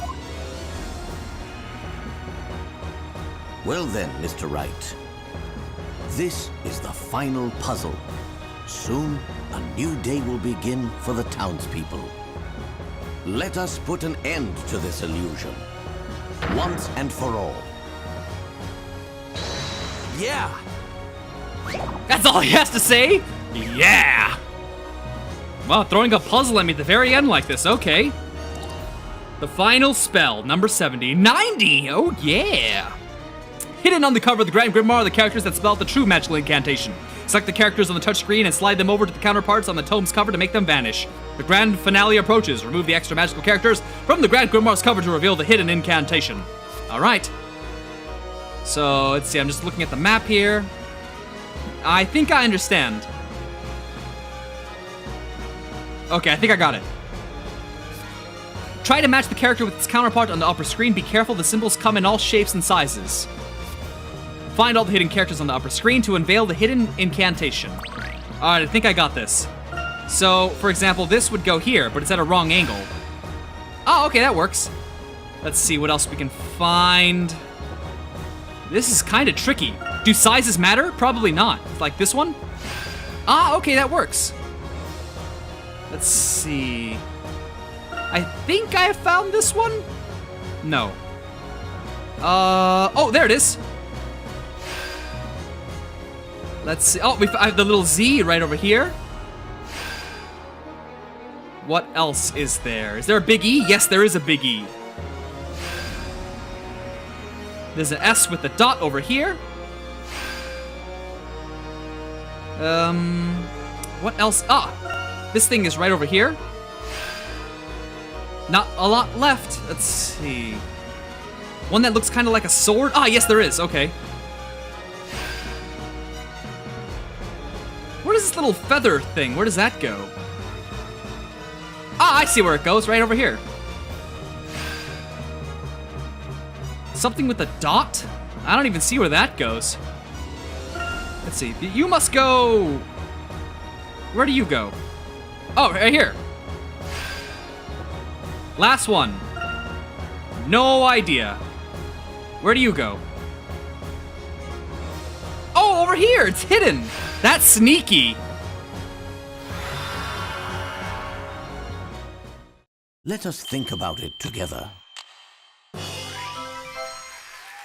Well then, Mr. Wright. This is the final puzzle. Soon, a new day will begin for the townspeople. Let us put an end to this illusion. Once and for all. Yeah. That's all he has to say? Yeah! Wow, throwing a puzzle at me at the very end like this, okay. The final spell, number 70. 90! Oh yeah! Hidden on the cover of the Grand Grimoire are the characters that spell out the true magical incantation. Select the characters on the touchscreen and slide them over to the counterparts on the tome's cover to make them vanish. The grand finale approaches. Remove the extra magical characters from the Grand Grimoire's cover to reveal the hidden incantation. Alright. So, let's see, I'm just looking at the map here. I think I understand. Okay, I think I got it. Try to match the character with its counterpart on the upper screen. Be careful, the symbols come in all shapes and sizes. Find all the hidden characters on the upper screen to unveil the hidden incantation. Alright, I think I got this. So, for example, this would go here, but it's at a wrong angle. Oh, okay, that works. Let's see what else we can find. This is kind of tricky. Do sizes matter? Probably not. Like this one? Ah, okay, that works. Let's see. I think I found this one? No. Oh, there it is. Let's see. Oh, I have the little Z right over here. What else is there? Is there a big E? Yes, there is a big E. There's an S with the dot over here. What else? Ah, this thing is right over here. Not a lot left. Let's see. One that looks kind of like a sword. Ah, yes, there is. Okay. Where does this little feather thing, where does that go? Ah, I see where it goes, right over here. Something with a dot? I don't even see where that goes. Let's see, you must go... Where do you go? Oh, right here. Last one. No idea. Where do you go? Oh, over here, it's hidden. That's sneaky. Let us think about it together.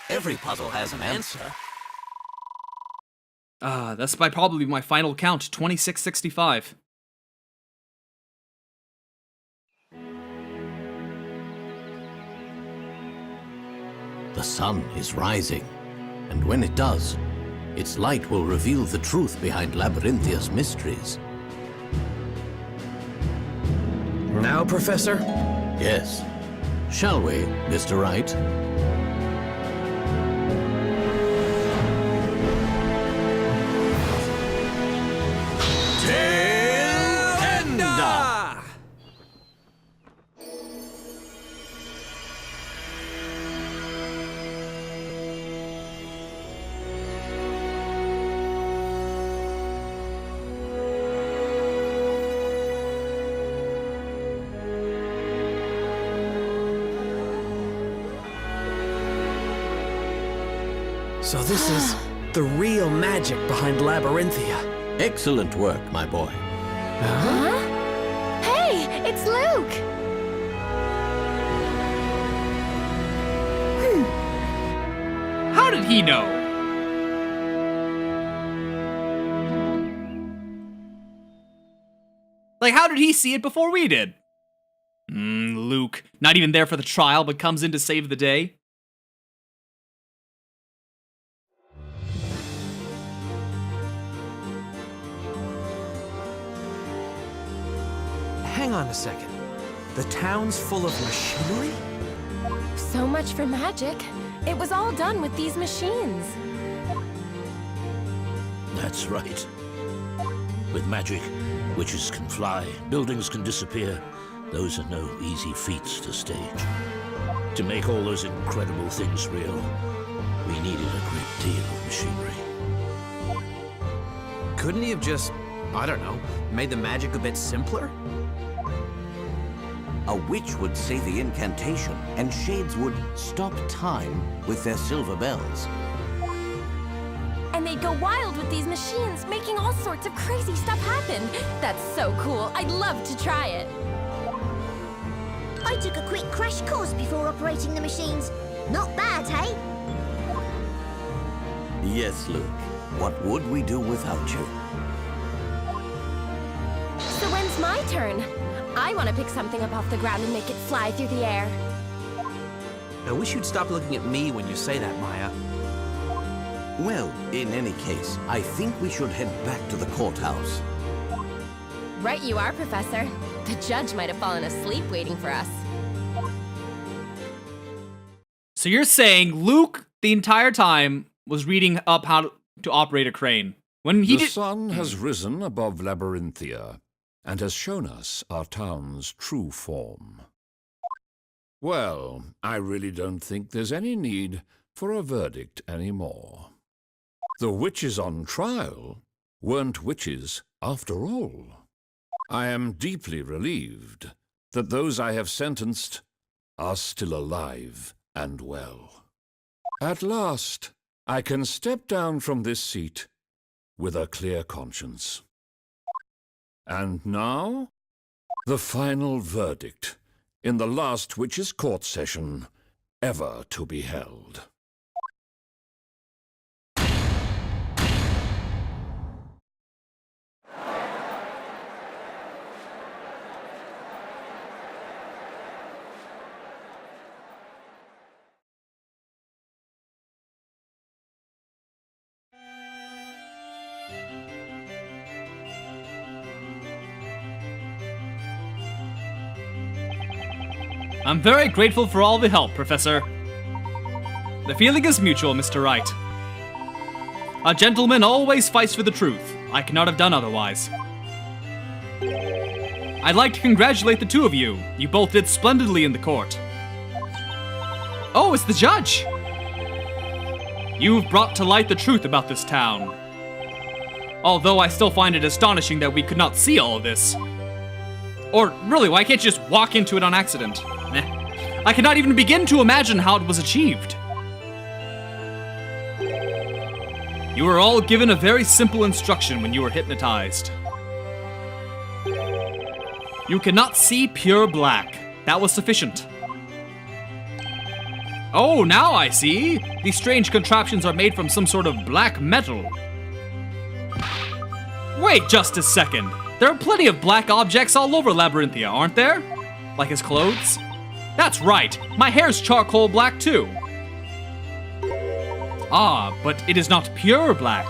Every puzzle has an answer. That's by probably my final count, 2665. The sun is rising, and when it does, its light will reveal the truth behind Labyrinthia's mysteries. Now, Professor? Yes. Shall we, Mr. Wright? So this is the real magic behind Labyrinthia. Excellent work, my boy. Huh? Hey, it's Luke! How did he know? Like, how did he see it before we did? Luke, not even there for the trial, but comes in to save the day. Hang on a second. The town's full of machinery? So much for magic. It was all done with these machines. That's right. With magic, witches can fly, buildings can disappear. Those are no easy feats to stage. To make all those incredible things real, we needed a great deal of machinery. Couldn't he have just, I don't know, made the magic a bit simpler? A witch would say the incantation, and shades would stop time with their silver bells. And they'd go wild with these machines, making all sorts of crazy stuff happen. That's so cool. I'd love to try it. I took a quick crash course before operating the machines. Not bad, hey? Yes, Luke. What would we do without you? So when's my turn? I want to pick something up off the ground and make it fly through the air. I wish you'd stop looking at me when you say that, Maya. Well, in any case, I think we should head back to the courthouse. Right you are, Professor. The judge might have fallen asleep waiting for us. So you're saying Luke, the entire time, was reading up how to operate a crane. When he The did... sun has risen above Labyrinthia, and has shown us our town's true form. Well, I really don't think there's any need for a verdict anymore. The witches on trial weren't witches after all. I am deeply relieved that those I have sentenced are still alive and well. At last, I can step down from this seat with a clear conscience. And now, the final verdict in the last witches' court session ever to be held. I'm very grateful for all the help, Professor. The feeling is mutual, Mr. Wright. A gentleman always fights for the truth. I could not have done otherwise. I'd like to congratulate the two of you. You both did splendidly in the court. Oh, it's the judge! You've brought to light the truth about this town. Although I still find it astonishing that we could not see all of this. Or, really, why can't you just walk into it on accident? I cannot even begin to imagine how it was achieved. You were all given a very simple instruction when you were hypnotized. You cannot see pure black. That was sufficient. Oh, now I see! These strange contraptions are made from some sort of black metal. Wait just a second. There are plenty of black objects all over Labyrinthia, aren't there? Like his clothes? That's right, my hair's charcoal black too. Ah, but it is not pure black.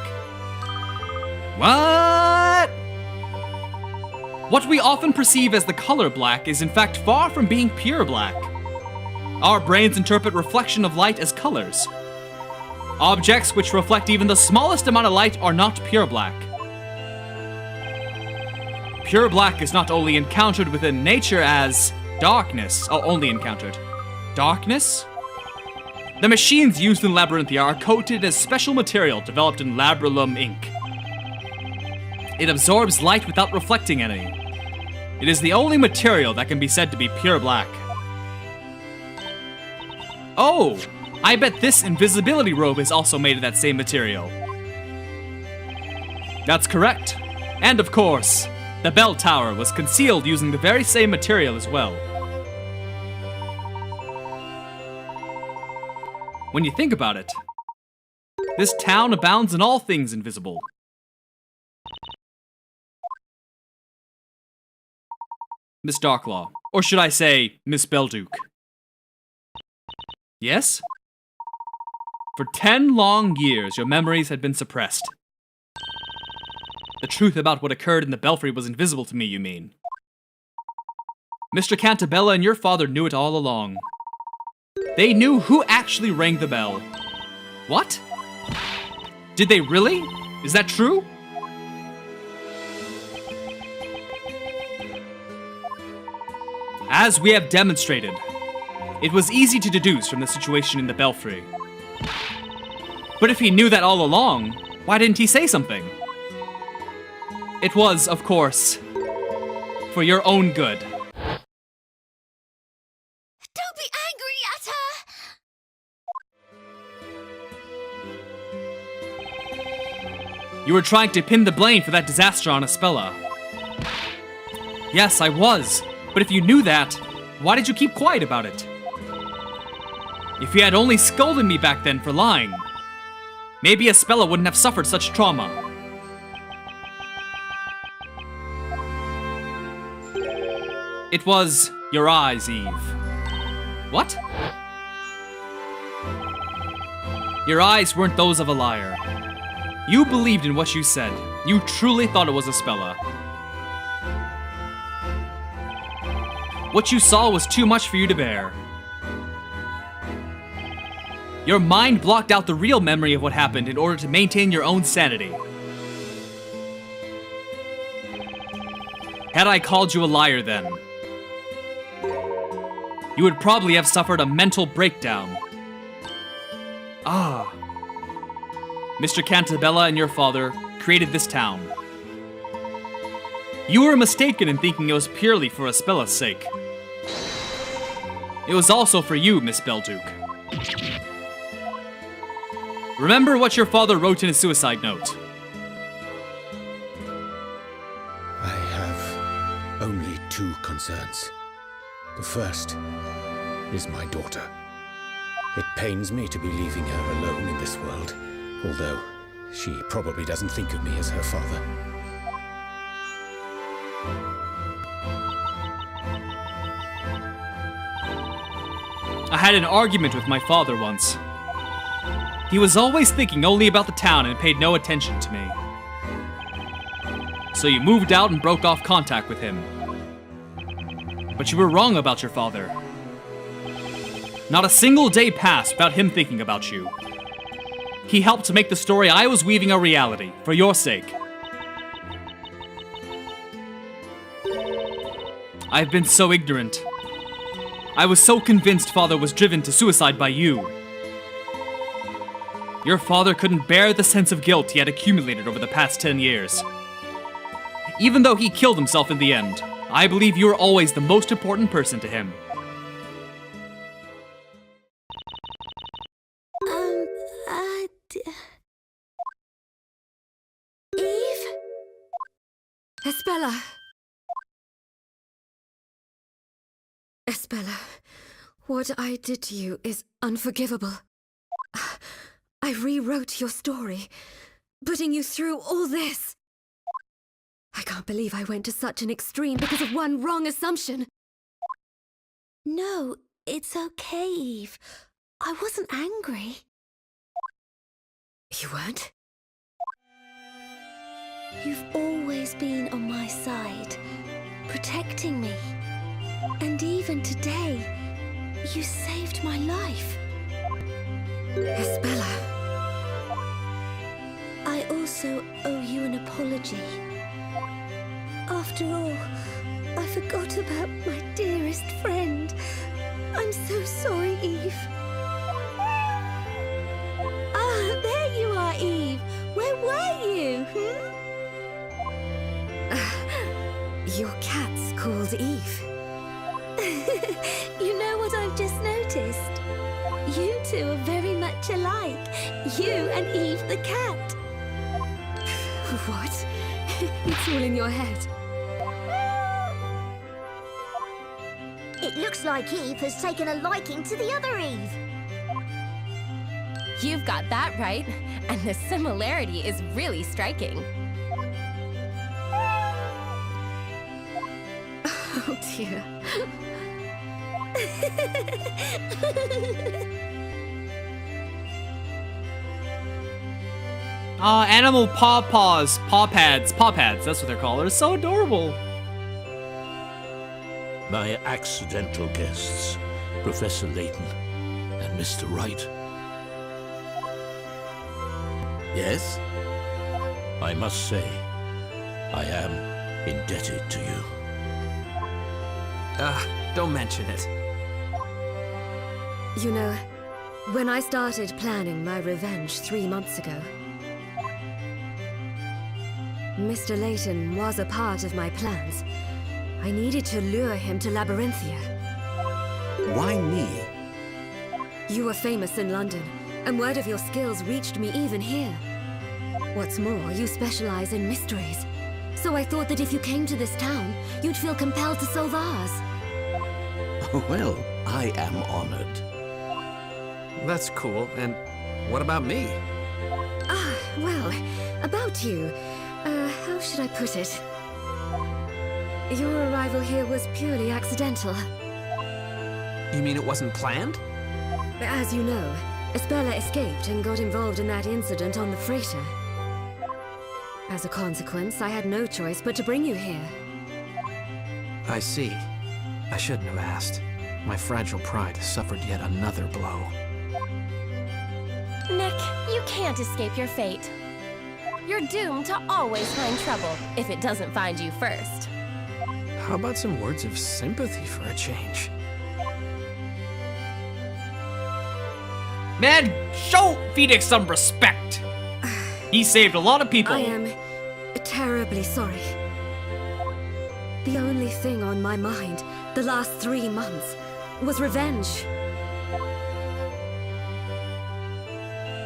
What? What we often perceive as the color black is in fact far from being pure black. Our brains interpret reflection of light as colors. Objects which reflect even the smallest amount of light are not pure black. Pure black is not only encountered within nature as darkness. Oh, only encountered. Darkness? The machines used in Labyrinthia are coated as special material developed in Labrylum ink. It absorbs light without reflecting any. It is the only material that can be said to be pure black. Oh, I bet this invisibility robe is also made of that same material. That's correct. And of course, the bell tower was concealed using the very same material as well. When you think about it, this town abounds in all things invisible. Miss Darklaw. Or should I say, Miss Belduke? Yes? For 10 long years, your memories had been suppressed. The truth about what occurred in the belfry was invisible to me, you mean? Mr. Cantabella and your father knew it all along. They knew who actually rang the bell. What? Did they really? Is that true? As we have demonstrated, it was easy to deduce from the situation in the belfry. But if he knew that all along, why didn't he say something? It was, of course, for your own good. Don't be angry at her! You were trying to pin the blame for that disaster on Espella. Yes, I was. But if you knew that, why did you keep quiet about it? If you had only scolded me back then for lying, maybe Espella wouldn't have suffered such trauma. It was your eyes, Eve. What? Your eyes weren't those of a liar. You believed in what you said. You truly thought it was Espella. What you saw was too much for you to bear. Your mind blocked out the real memory of what happened in order to maintain your own sanity. Had I called you a liar then, you would probably have suffered a mental breakdown. Ah. Mr. Cantabella and your father created this town. You were mistaken in thinking it was purely for Espella's sake. It was also for you, Miss Belduke. Remember what your father wrote in his suicide note. I have only 2 concerns. The first is my daughter. It pains me to be leaving her alone in this world, although she probably doesn't think of me as her father. I had an argument with my father once. He was always thinking only about the town and paid no attention to me. So you moved out and broke off contact with him. But you were wrong about your father. Not a single day passed without him thinking about you. He helped to make the story I was weaving a reality, for your sake. I've been so ignorant. I was so convinced father was driven to suicide by you. Your father couldn't bear the sense of guilt he had accumulated over the past 10 years. Even though he killed himself in the end, I believe you were always the most important person to him. Eve? Espella! Espella, what I did to you is unforgivable. I rewrote your story, putting you through all this. I can't believe I went to such an extreme because of one wrong assumption. No, it's okay, Eve. I wasn't angry. You weren't? You've always been on my side, protecting me. And even today, you saved my life. Espella. I also owe you an apology. After all, I forgot about my dearest friend. I'm so sorry, Eve. Ah, there you are, Eve. Where were you? Your cat's called Eve. You know what I've just noticed? You two are very much alike. You and Eve the cat. What? It's all in your head. It looks like Eve has taken a liking to the other Eve. You've got that right, and the similarity is really striking. Oh dear. Animal paw pads, that's what they're called. They're so adorable. My accidental guests, Professor Layton and Mr. Wright. Yes? I must say, I am indebted to you. Don't mention it. You know, when I started planning my revenge 3 months ago, Mr. Layton was a part of my plans. I needed to lure him to Labyrinthia. Why me? You were famous in London, and word of your skills reached me even here. What's more, you specialize in mysteries. So I thought that if you came to this town, you'd feel compelled to solve ours. Well, I am honored. That's cool. And what about me? Well, about you. How should I put it? Your arrival here was purely accidental. You mean it wasn't planned? As you know, Espella escaped and got involved in that incident on the freighter. As a consequence, I had no choice but to bring you here. I see. I shouldn't have asked. My fragile pride suffered yet another blow. Nick, you can't escape your fate. You're doomed to always find trouble if it doesn't find you first. How about some words of sympathy for a change? Man, show Phoenix some respect. He saved a lot of people. I am terribly sorry. The only thing on my mind the last 3 months was revenge.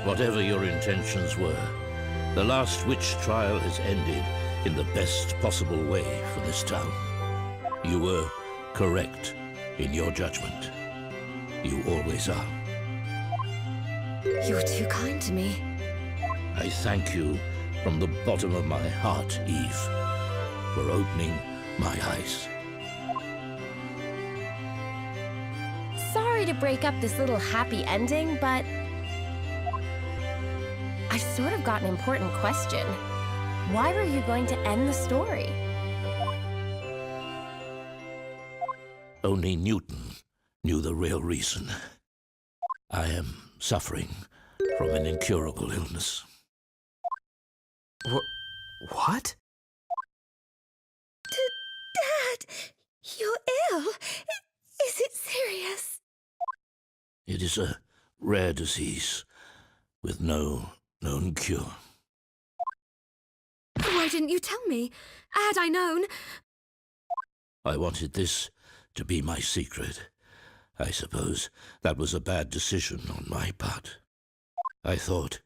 Whatever your intentions were, the last witch trial has ended in the best possible way for this town. You were correct in your judgment. You always are. You're too kind to me. I thank you from the bottom of my heart, Eve, for opening my eyes. Sorry to break up this little happy ending, but I've sort of got an important question. Why were you going to end the story? Only Newton knew the real reason. I am suffering from an incurable illness. What? Dad, you're ill. Is it serious? It is a rare disease with no known cure. Why didn't you tell me? Had I known... I wanted this to be my secret. I suppose that was a bad decision on my part. I thought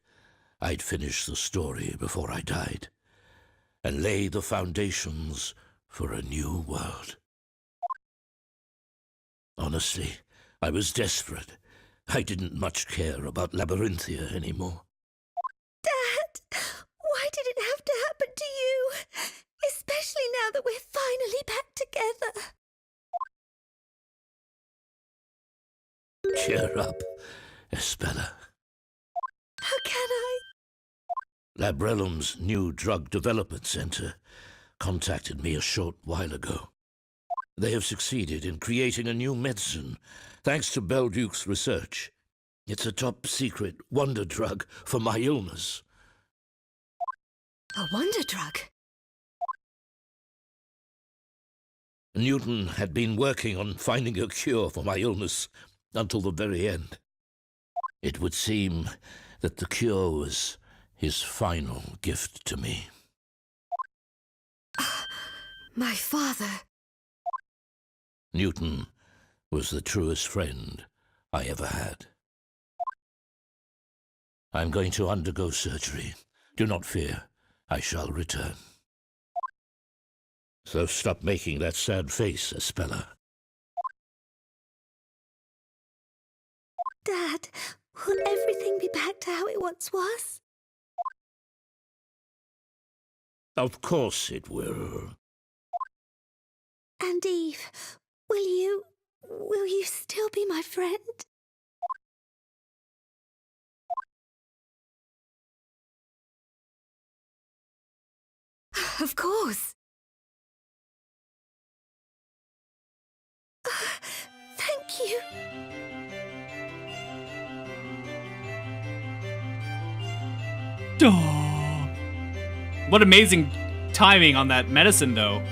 I'd finish the story before I died and lay the foundations for a new world. Honestly, I was desperate. I didn't much care about Labyrinthia anymore. Dad, why did it have to happen to you? Especially now that we're finally back together. Cheer up, Espella. How can I? Labrellum's new drug development center contacted me a short while ago. They have succeeded in creating a new medicine, thanks to Belduke's research. It's a top-secret wonder drug for my illness. A wonder drug? Newton had been working on finding a cure for my illness until the very end. It would seem that the cure was his final gift to me. My father. Newton was the truest friend I ever had. I'm going to undergo surgery. Do not fear, I shall return. So stop making that sad face, Espella. Dad, will everything be back to how it once was? Of course it will. And and Eve, will you still be my friend? Of course. Thank you. Oh. What amazing timing on that medicine, though.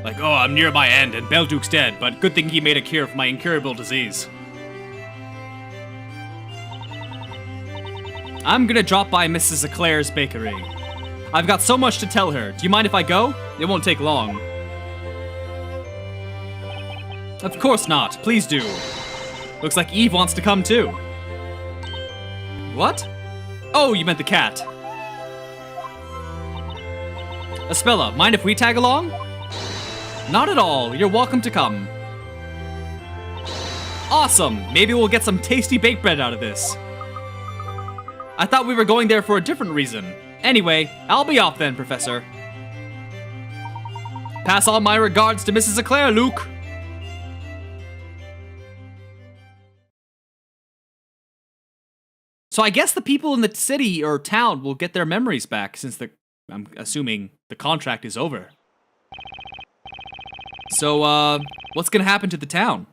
Like, oh, I'm near my end and Belduke's dead, but good thing he made a cure for my incurable disease. I'm gonna drop by Mrs. Eclair's bakery. I've got so much to tell her. Do you mind if I go? It won't take long. Of course not. Please do. Looks like Eve wants to come too. What? Oh, you meant the cat. Espella, mind if we tag along? Not at all. You're welcome to come. Awesome. Maybe we'll get some tasty baked bread out of this. I thought we were going there for a different reason. Anyway, I'll be off then, Professor. Pass all my regards to Mrs. Eclair, Luke. So I guess the people in the city or town will get their memories back since I'm assuming the contract is over. So, what's gonna happen to the town?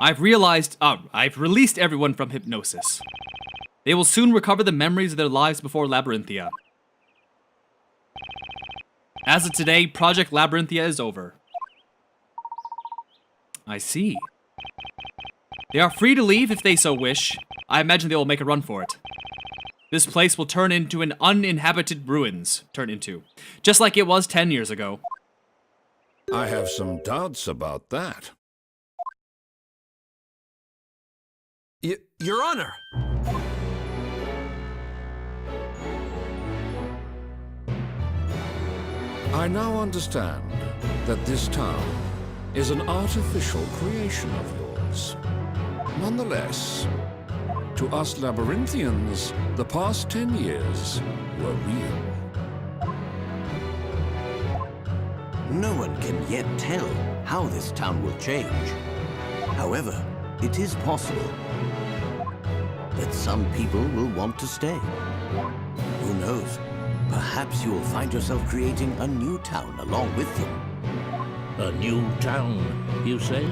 I've released everyone from hypnosis. They will soon recover the memories of their lives before Labyrinthia. As of today, Project Labyrinthia is over. I see. They are free to leave if they so wish. I imagine they will make a run for it. This place will turn into an uninhabited ruins. Just like it was 10 years ago. I have some doubts about that. Your Honor! I now understand that this town is an artificial creation of yours. Nonetheless, to us Labyrinthians, the past 10 years were real. No one can yet tell how this town will change. However, it is possible that some people will want to stay. Who knows? Perhaps you will find yourself creating a new town along with them. A new town, you say?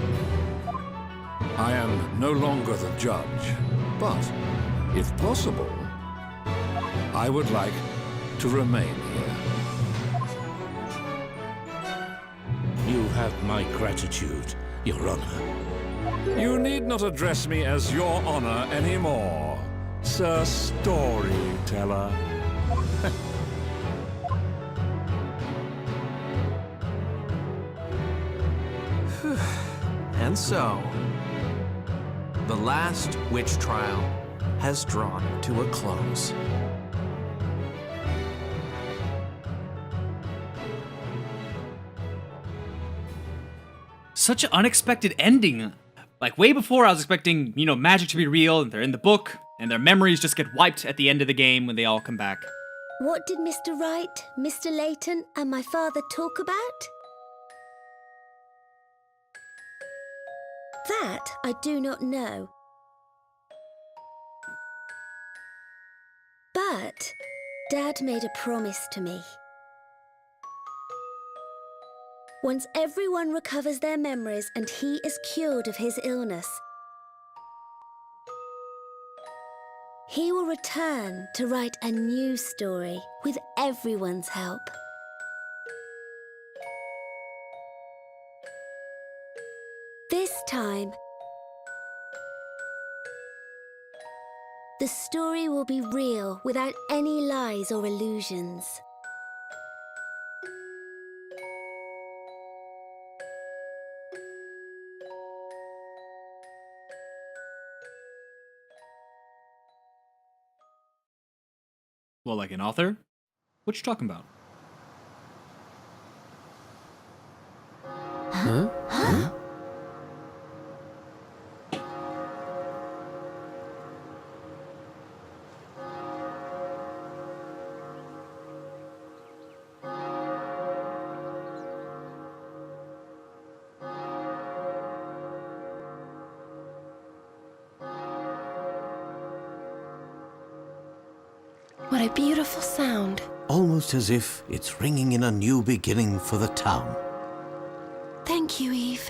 I am no longer the judge, but, if possible, I would like to remain here. You have my gratitude, Your Honor. You need not address me as Your Honor anymore, Sir Storyteller. And so, the last witch trial has drawn to a close. Such an unexpected ending. Like, way before I was expecting, magic to be real, and they're in the book, and their memories just get wiped at the end of the game when they all come back. What did Mr. Wright, Mr. Layton, and my father talk about? That I do not know. But Dad made a promise to me. Once everyone recovers their memories and he is cured of his illness, he will return to write a new story with everyone's help. This time, the story will be real without any lies or illusions. Well, like an author? What you talking about? Huh? What a beautiful sound. Almost as if it's ringing in a new beginning for the town. Thank you, Eve.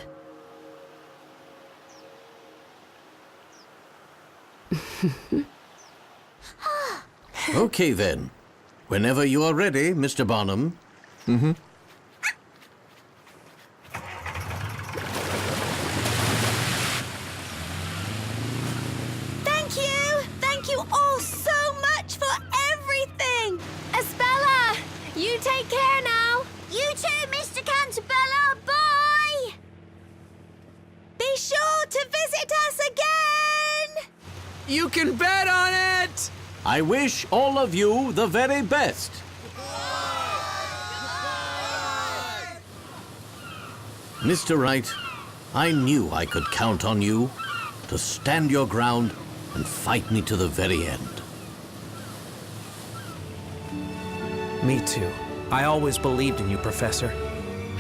Okay then. Whenever you are ready, Mr. Barnum. Thank you! Thank you all so much for everything! Espella, you take care now. You too, Mr. Cantabella. Bye! Be sure to visit us again! You can bet on it! I wish all of you the very best. Mr. Wright, I knew I could count on you to stand your ground and fight me to the very end. Me too. I always believed in you, Professor.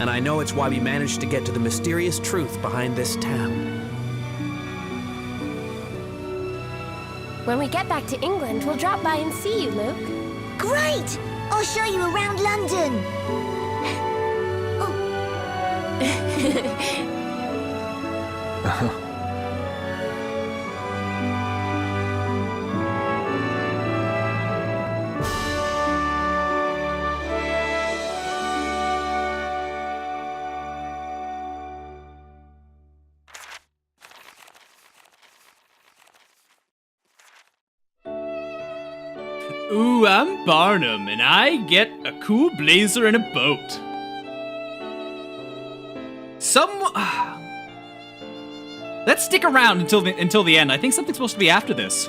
And I know it's why we managed to get to the mysterious truth behind this town. When we get back to England, we'll drop by and see you, Luke. Great! I'll show you around London. Ooh, I'm Barnum, and I get a cool blazer and a boat. Let's stick around until the end. I think something's supposed to be after this.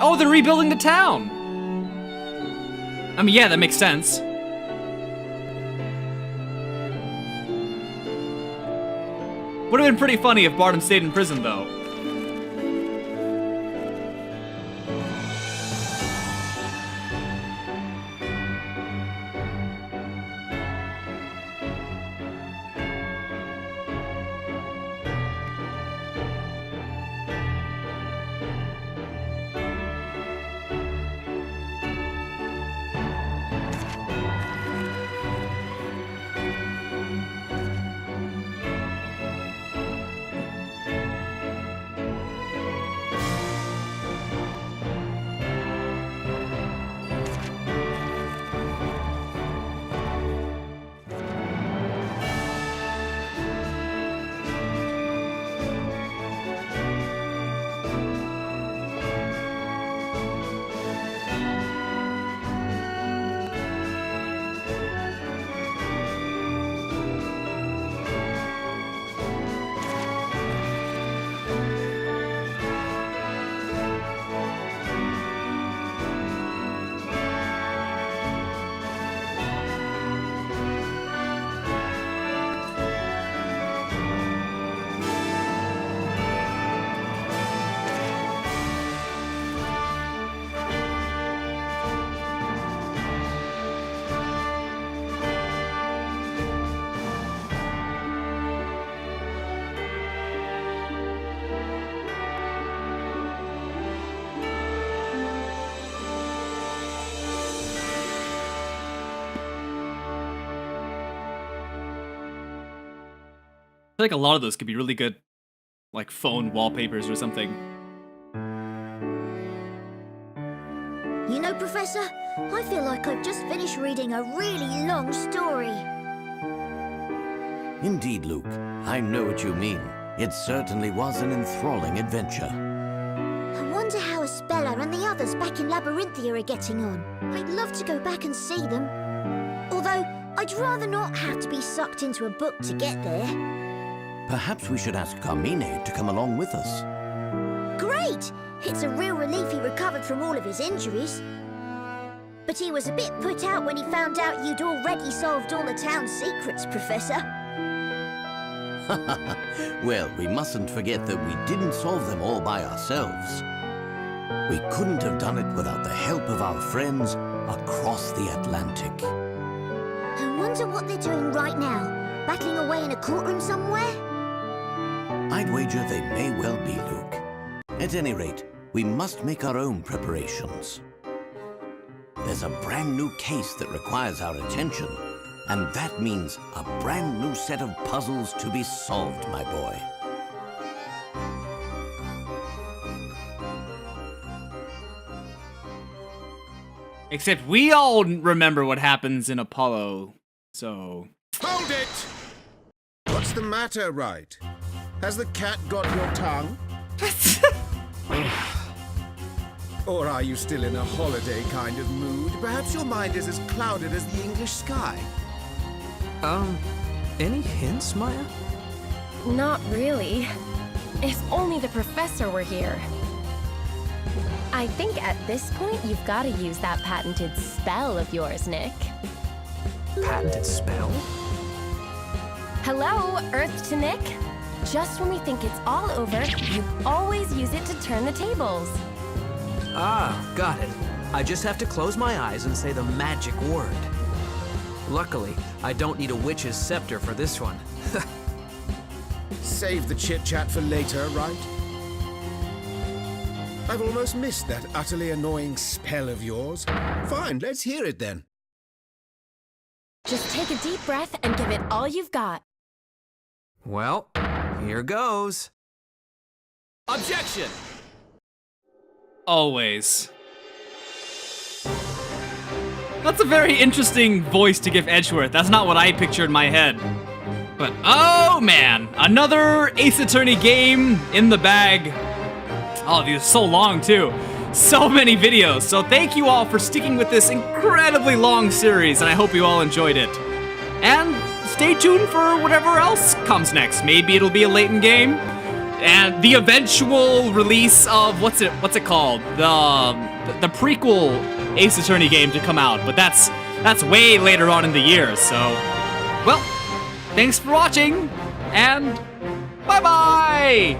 Oh, they're rebuilding the town. I mean, yeah, that makes sense. Would have been pretty funny if Barnum stayed in prison, though. I feel like a lot of those could be really good, like phone wallpapers or something. You know, Professor, I feel like I've just finished reading a really long story. Indeed, Luke. I know what you mean. It certainly was an enthralling adventure. I wonder how Espella and the others back in Labyrinthia are getting on. I'd love to go back and see them. Although, I'd rather not have to be sucked into a book to get there. Perhaps we should ask Carmine to come along with us. Great! It's a real relief he recovered from all of his injuries. But he was a bit put out when he found out you'd already solved all the town's secrets, Professor. Well, we mustn't forget that we didn't solve them all by ourselves. We couldn't have done it without the help of our friends across the Atlantic. I wonder what they're doing right now. Battling away in a courtroom somewhere? I'd wager they may well be, Luke. At any rate, we must make our own preparations. There's a brand new case that requires our attention, and that means a brand new set of puzzles to be solved, my boy. Except we all remember what happens in Apollo, so... Hold it! What's the matter, Wright? Has the cat got your tongue? Or are you still in a holiday kind of mood? Perhaps your mind is as clouded as the English sky. Any hints, Maya? Not really. If only the professor were here. I think at this point you've got to use that patented spell of yours, Nick. Patented spell? Hello, Earth to Nick. Just when we think it's all over, you always use it to turn the tables. Ah, got it. I just have to close my eyes and say the magic word. Luckily, I don't need a witch's scepter for this one. Save the chit-chat for later, right? I've almost missed that utterly annoying spell of yours. Fine, let's hear it then. Just take a deep breath and give it all you've got. Well, here goes. Objection! Always. That's a very interesting voice to give Edgeworth. That's not what I pictured in my head. But oh man, another Ace Attorney game in the bag. Oh, these are so long too. So many videos. So thank you all for sticking with this incredibly long series, and I hope you all enjoyed it. And stay tuned for whatever else comes next. Maybe it'll be a Layton game. And the eventual release of what's it called? The prequel Ace Attorney game to come out, but that's way later on in the year. So, well, thanks for watching, and bye-bye.